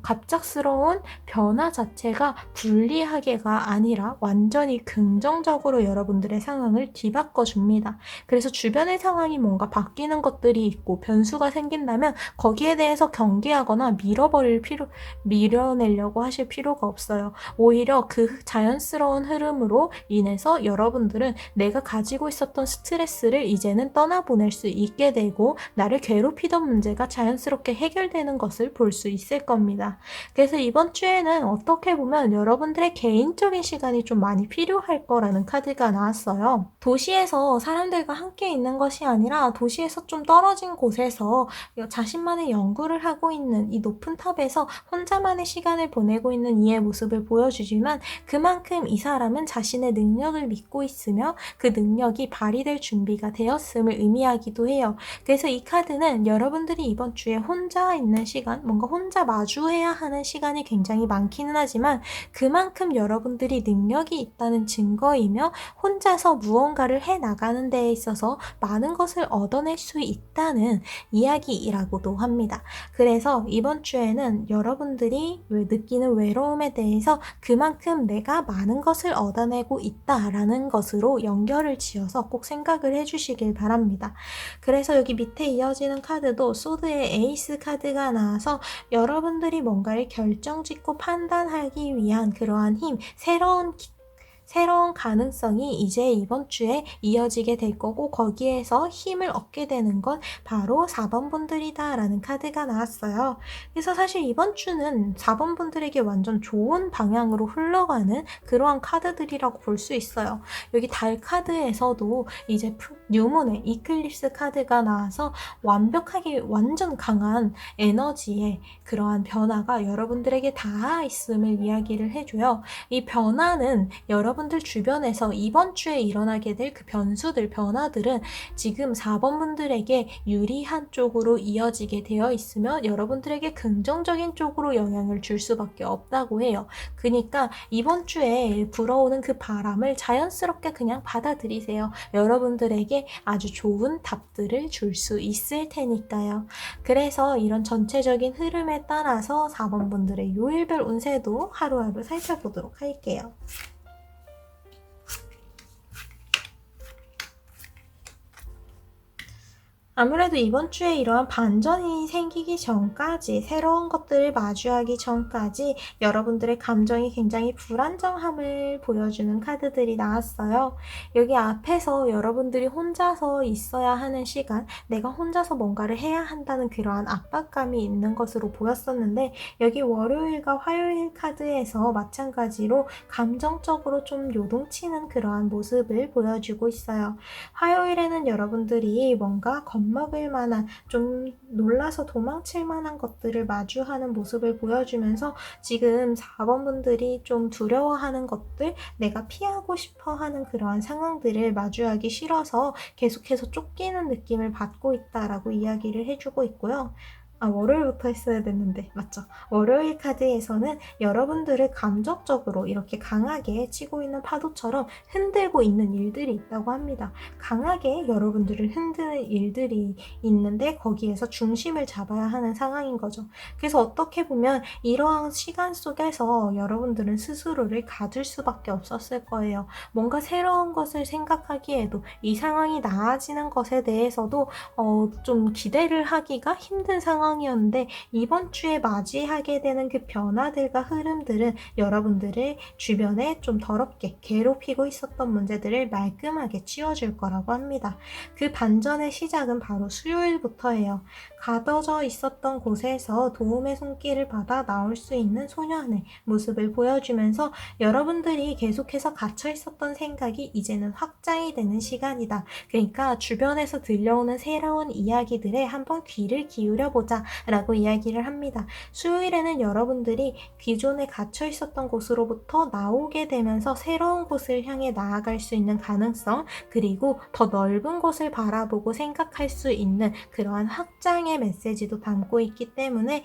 갑작스러운 변화 자체가 불리하게가 아니라 완전히 긍정적으로 여러분들의 상황을 뒤바꿔 줍니다. 그래서 주변의 상황이 뭔가 바뀌는 것들이 있고 변수가 생긴다면 거기에 대해서 경계하거나 밀어내려고 하실 필요가 없어요. 오히려 그 자연스러운 흐름으로 인해서 여러분들은 내가 가지고 있었던 스트레스를 이제는 떠나보낼 수 있게 되고 나를 괴롭히던 문제가 자연스럽게 해결되는 것을 볼 수 있을 겁니다. 그래서 이번 주에는 어떻게 보면 여러분들의 개인적인 시간이 좀 많이 필요할 거라는 카드가 나왔어요. 도시에서 사람들과 함께 있는 것이 아니라 도시에서 좀 떨어진 곳에서 자신만의 연구를 하고 있는 이 높은 탑에서 혼자만의 시간을 보내고 있는 이의 모습을 보여주지만 그만큼 이 사람은 자신의 능력을 믿고 있으며 그 능력이 발휘될 준비가 되었음을 의미하기도 해요. 그래서 이 카드는 여러분들이 이번 주에 혼자 있는 시간, 뭔가 혼자 마주해야 하는 시간이 굉장히 많기는 하지만 그만큼 여러분들이 능력이 있다는 증거이며 혼자서 무언가를 해나가는 데에 있어서 많은 것을 얻어낼 수 있다는 이야기라고도 합니다. 그래서 이번 주에는 여러분들이 느끼는 외로움에 대해서 그만큼 내가 많은 것을 얻어내고 있다라는 것으로 연결을 지어서 꼭 생각을 해주시길 바랍니다. 그래서 여기 밑에 이어지는 카드도 소드의 에이스 카드가 나와서 여러분들이 뭔가를 결정짓고 판단하기 위한 그러한 힘, 새로운 가능성이 이제 이번 주에 이어지게 될 거고 거기에서 힘을 얻게 되는 건 바로 4번 분들이다 라는 카드가 나왔어요. 그래서 사실 이번 주는 4번 분들에게 완전 좋은 방향으로 흘러가는 그러한 카드들이라고 볼 수 있어요. 여기 달 카드에서도 이제 뉴문의 이클립스 카드가 나와서 완벽하게 완전 강한 에너지의 그러한 변화가 여러분들에게 닿아 있음을 이야기를 해줘요. 이 변화는 여러분들 주변에서 이번 주에 일어나게 될 그 변수들, 변화들은 지금 4번 분들에게 유리한 쪽으로 이어지게 되어 있으며 여러분들에게 긍정적인 쪽으로 영향을 줄 수밖에 없다고 해요. 그러니까 이번 주에 불어오는 그 바람을 자연스럽게 그냥 받아들이세요. 여러분들에게 아주 좋은 답들을 줄 수 있을 테니까요. 그래서 이런 전체적인 흐름에 따라서 4번 분들의 요일별 운세도 하루하루 살펴보도록 할게요. 아무래도 이번 주에 이러한 반전이 생기기 전까지 새로운 것들을 마주하기 전까지 여러분들의 감정이 굉장히 불안정함을 보여주는 카드들이 나왔어요. 여기 앞에서 여러분들이 혼자서 있어야 하는 시간, 내가 혼자서 뭔가를 해야 한다는 그러한 압박감이 있는 것으로 보였었는데 여기 월요일과 화요일 카드에서 마찬가지로 감정적으로 좀 요동치는 그러한 모습을 보여주고 있어요. 화요일에는 여러분들이 뭔가 겁먹을 만한 좀 놀라서 도망칠 만한 것들을 마주하는 모습을 보여주면서 지금 4번 분들이 좀 두려워하는 것들, 내가 피하고 싶어 하는 그러한 상황들을 마주하기 싫어서 계속해서 쫓기는 느낌을 받고 있다라고 이야기를 해주고 있고요. 월요일부터 했어야 됐는데 맞죠? 월요일 카드에서는 여러분들을 감정적으로 이렇게 강하게 치고 있는 파도처럼 흔들고 있는 일들이 있다고 합니다. 강하게 여러분들을 흔드는 일들이 있는데 거기에서 중심을 잡아야 하는 상황인 거죠. 그래서 어떻게 보면 이러한 시간 속에서 여러분들은 스스로를 가둘 수밖에 없었을 거예요. 뭔가 새로운 것을 생각하기에도 이 상황이 나아지는 것에 대해서도 좀 기대를 하기가 힘든 상황 상황이었는데 이번 주에 맞이하게 되는 그 변화들과 흐름들은 여러분들의 주변에 좀 더럽게 괴롭히고 있었던 문제들을 말끔하게 치워줄 거라고 합니다. 그 반전의 시작은 바로 수요일부터예요. 가둬져 있었던 곳에서 도움의 손길을 받아 나올 수 있는 소년의 모습을 보여주면서 여러분들이 계속해서 갇혀 있었던 생각이 이제는 확장이 되는 시간이다. 그러니까 주변에서 들려오는 새로운 이야기들에 한번 귀를 기울여보자 라고 이야기를 합니다. 수요일에는 여러분들이 기존에 갇혀 있었던 곳으로부터 나오게 되면서 새로운 곳을 향해 나아갈 수 있는 가능성, 그리고 더 넓은 곳을 바라보고 생각할 수 있는 그러한 확장의 메시지도 담고 있기 때문에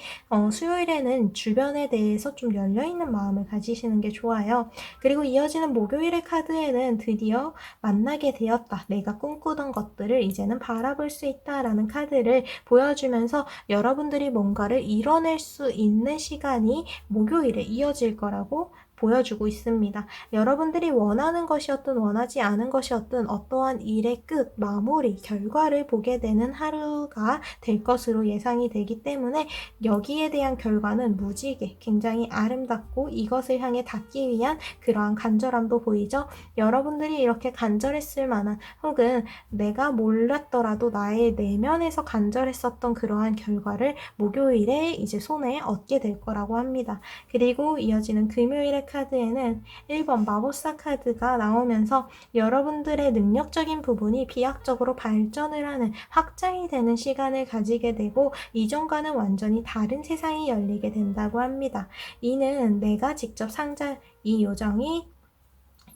수요일에는 주변에 대해서 좀 열려있는 마음을 가지시는 게 좋아요. 그리고 이어지는 목요일의 카드에는 드디어 만나게 되었다. 내가 꿈꾸던 것들을 이제는 바라볼 수 있다라는 카드를 보여주면서 여러분들이 뭔가를 이뤄낼 수 있는 시간이 목요일에 이어질 거라고 보여주고 있습니다. 여러분들이 원하는 것이었든 원하지 않은 것이었든 어떠한 일의 끝, 마무리, 결과를 보게 되는 하루가 될 것으로 예상이 되기 때문에 여기에 대한 결과는 무지개, 굉장히 아름답고 이것을 향해 닿기 위한 그러한 간절함도 보이죠. 여러분들이 이렇게 간절했을 만한 혹은 내가 몰랐더라도 나의 내면에서 간절했었던 그러한 결과를 목요일에 이제 손에 얻게 될 거라고 합니다. 그리고 이어지는 금요일의 카드에는 1번 마법사 카드가 나오면서 여러분들의 능력적인 부분이 비약적으로 발전을 하는 확장이 되는 시간을 가지게 되고 이전과는 완전히 다른 세상이 열리게 된다고 합니다. 이는 내가 직접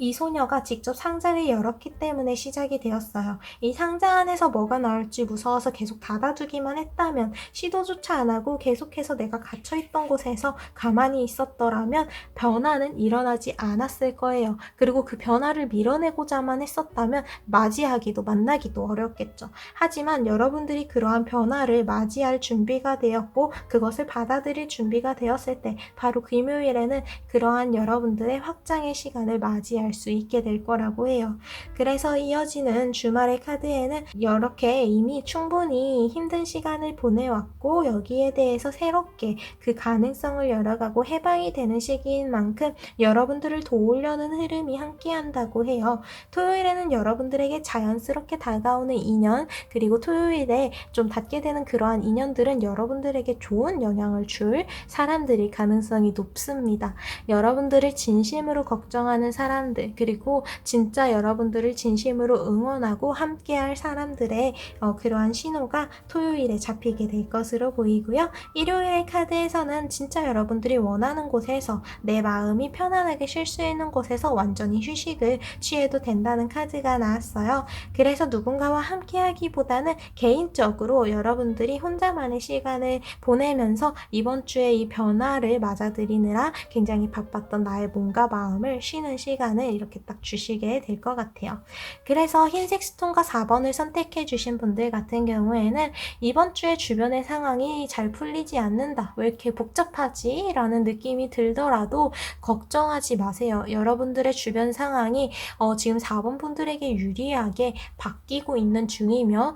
이 소녀가 직접 상자를 열었기 때문에 시작이 되었어요. 이 상자 안에서 뭐가 나올지 무서워서 계속 닫아두기만 했다면, 시도조차 안 하고 계속해서 내가 갇혀있던 곳에서 가만히 있었더라면 변화는 일어나지 않았을 거예요. 그리고 그 변화를 밀어내고자만 했었다면 맞이하기도 만나기도 어렵겠죠. 하지만 여러분들이 그러한 변화를 맞이할 준비가 되었고 그것을 받아들일 준비가 되었을 때 바로 금요일에는 그러한 여러분들의 확장의 시간을 맞이할 수 있게 될 거라고 해요. 그래서 이어지는 주말의 카드에는 이렇게 이미 충분히 힘든 시간을 보내왔고 여기에 대해서 새롭게 그 가능성을 열어가고 해방이 되는 시기인 만큼 여러분들을 도우려는 흐름이 함께한다고 해요. 토요일에는 여러분들에게 자연스럽게 다가오는 인연, 그리고 토요일에 좀 닿게 되는 그러한 인연들은 여러분들에게 좋은 영향을 줄 사람들일 가능성이 높습니다. 여러분들을 진심으로 걱정하는 사람들, 그리고 진짜 여러분들을 진심으로 응원하고 함께할 사람들의 그러한 신호가 토요일에 잡히게 될 것으로 보이고요. 일요일의 카드에서는 진짜 여러분들이 원하는 곳에서 내 마음이 편안하게 쉴 수 있는 곳에서 완전히 휴식을 취해도 된다는 카드가 나왔어요. 그래서 누군가와 함께하기보다는 개인적으로 여러분들이 혼자만의 시간을 보내면서 이번 주에 이 변화를 맞아들이느라 굉장히 바빴던 나의 몸과 마음을 쉬는 시간을 이렇게 딱 주시게 될 것 같아요. 그래서 흰색 스톤과 4번을 선택해 주신 분들 같은 경우에는 이번 주에 주변의 상황이 잘 풀리지 않는다, 왜 이렇게 복잡하지? 라는 느낌이 들더라도 걱정하지 마세요. 여러분들의 주변 상황이 지금 4번 분들에게 유리하게 바뀌고 있는 중이며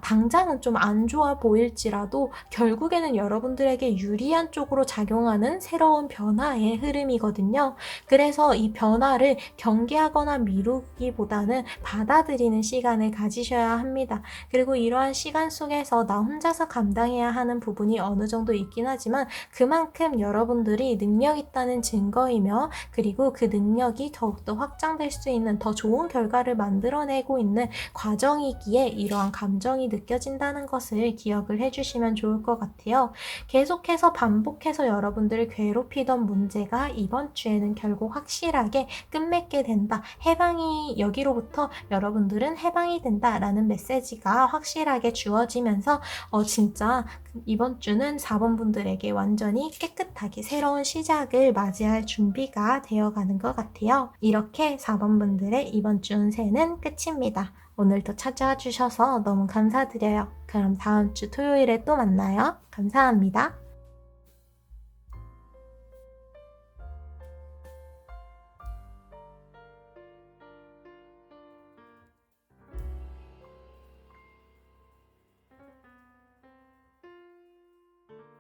당장은 좀 안 좋아 보일지라도 결국에는 여러분들에게 유리한 쪽으로 작용하는 새로운 변화의 흐름이거든요. 그래서 이 변화를 경계하거나 미루기보다는 받아들이는 시간을 가지셔야 합니다. 그리고 이러한 시간 속에서 나 혼자서 감당해야 하는 부분이 어느 정도 있긴 하지만 그만큼 여러분들이 능력 있다는 증거이며 그리고 그 능력이 더욱더 확장될 수 있는 더 좋은 결과를 만들어내고 있는 과정이기에 이러한 감정이 느껴진다는 것을 기억을 해주시면 좋을 것 같아요. 계속해서 반복해서 여러분들을 괴롭히던 문제가 이번 주에는 결국 확실하게 끝맺게 된다. 여기로부터 여러분들은 해방이 된다라는 메시지가 확실하게 주어지면서 진짜 이번 주는 4번 분들에게 완전히 깨끗하게 새로운 시작을 맞이할 준비가 되어가는 것 같아요. 이렇게 4번 분들의 이번 주 운세는 끝입니다. 오늘도 찾아와 주셔서 너무 감사드려요. 그럼 다음 주 토요일에 또 만나요. 감사합니다.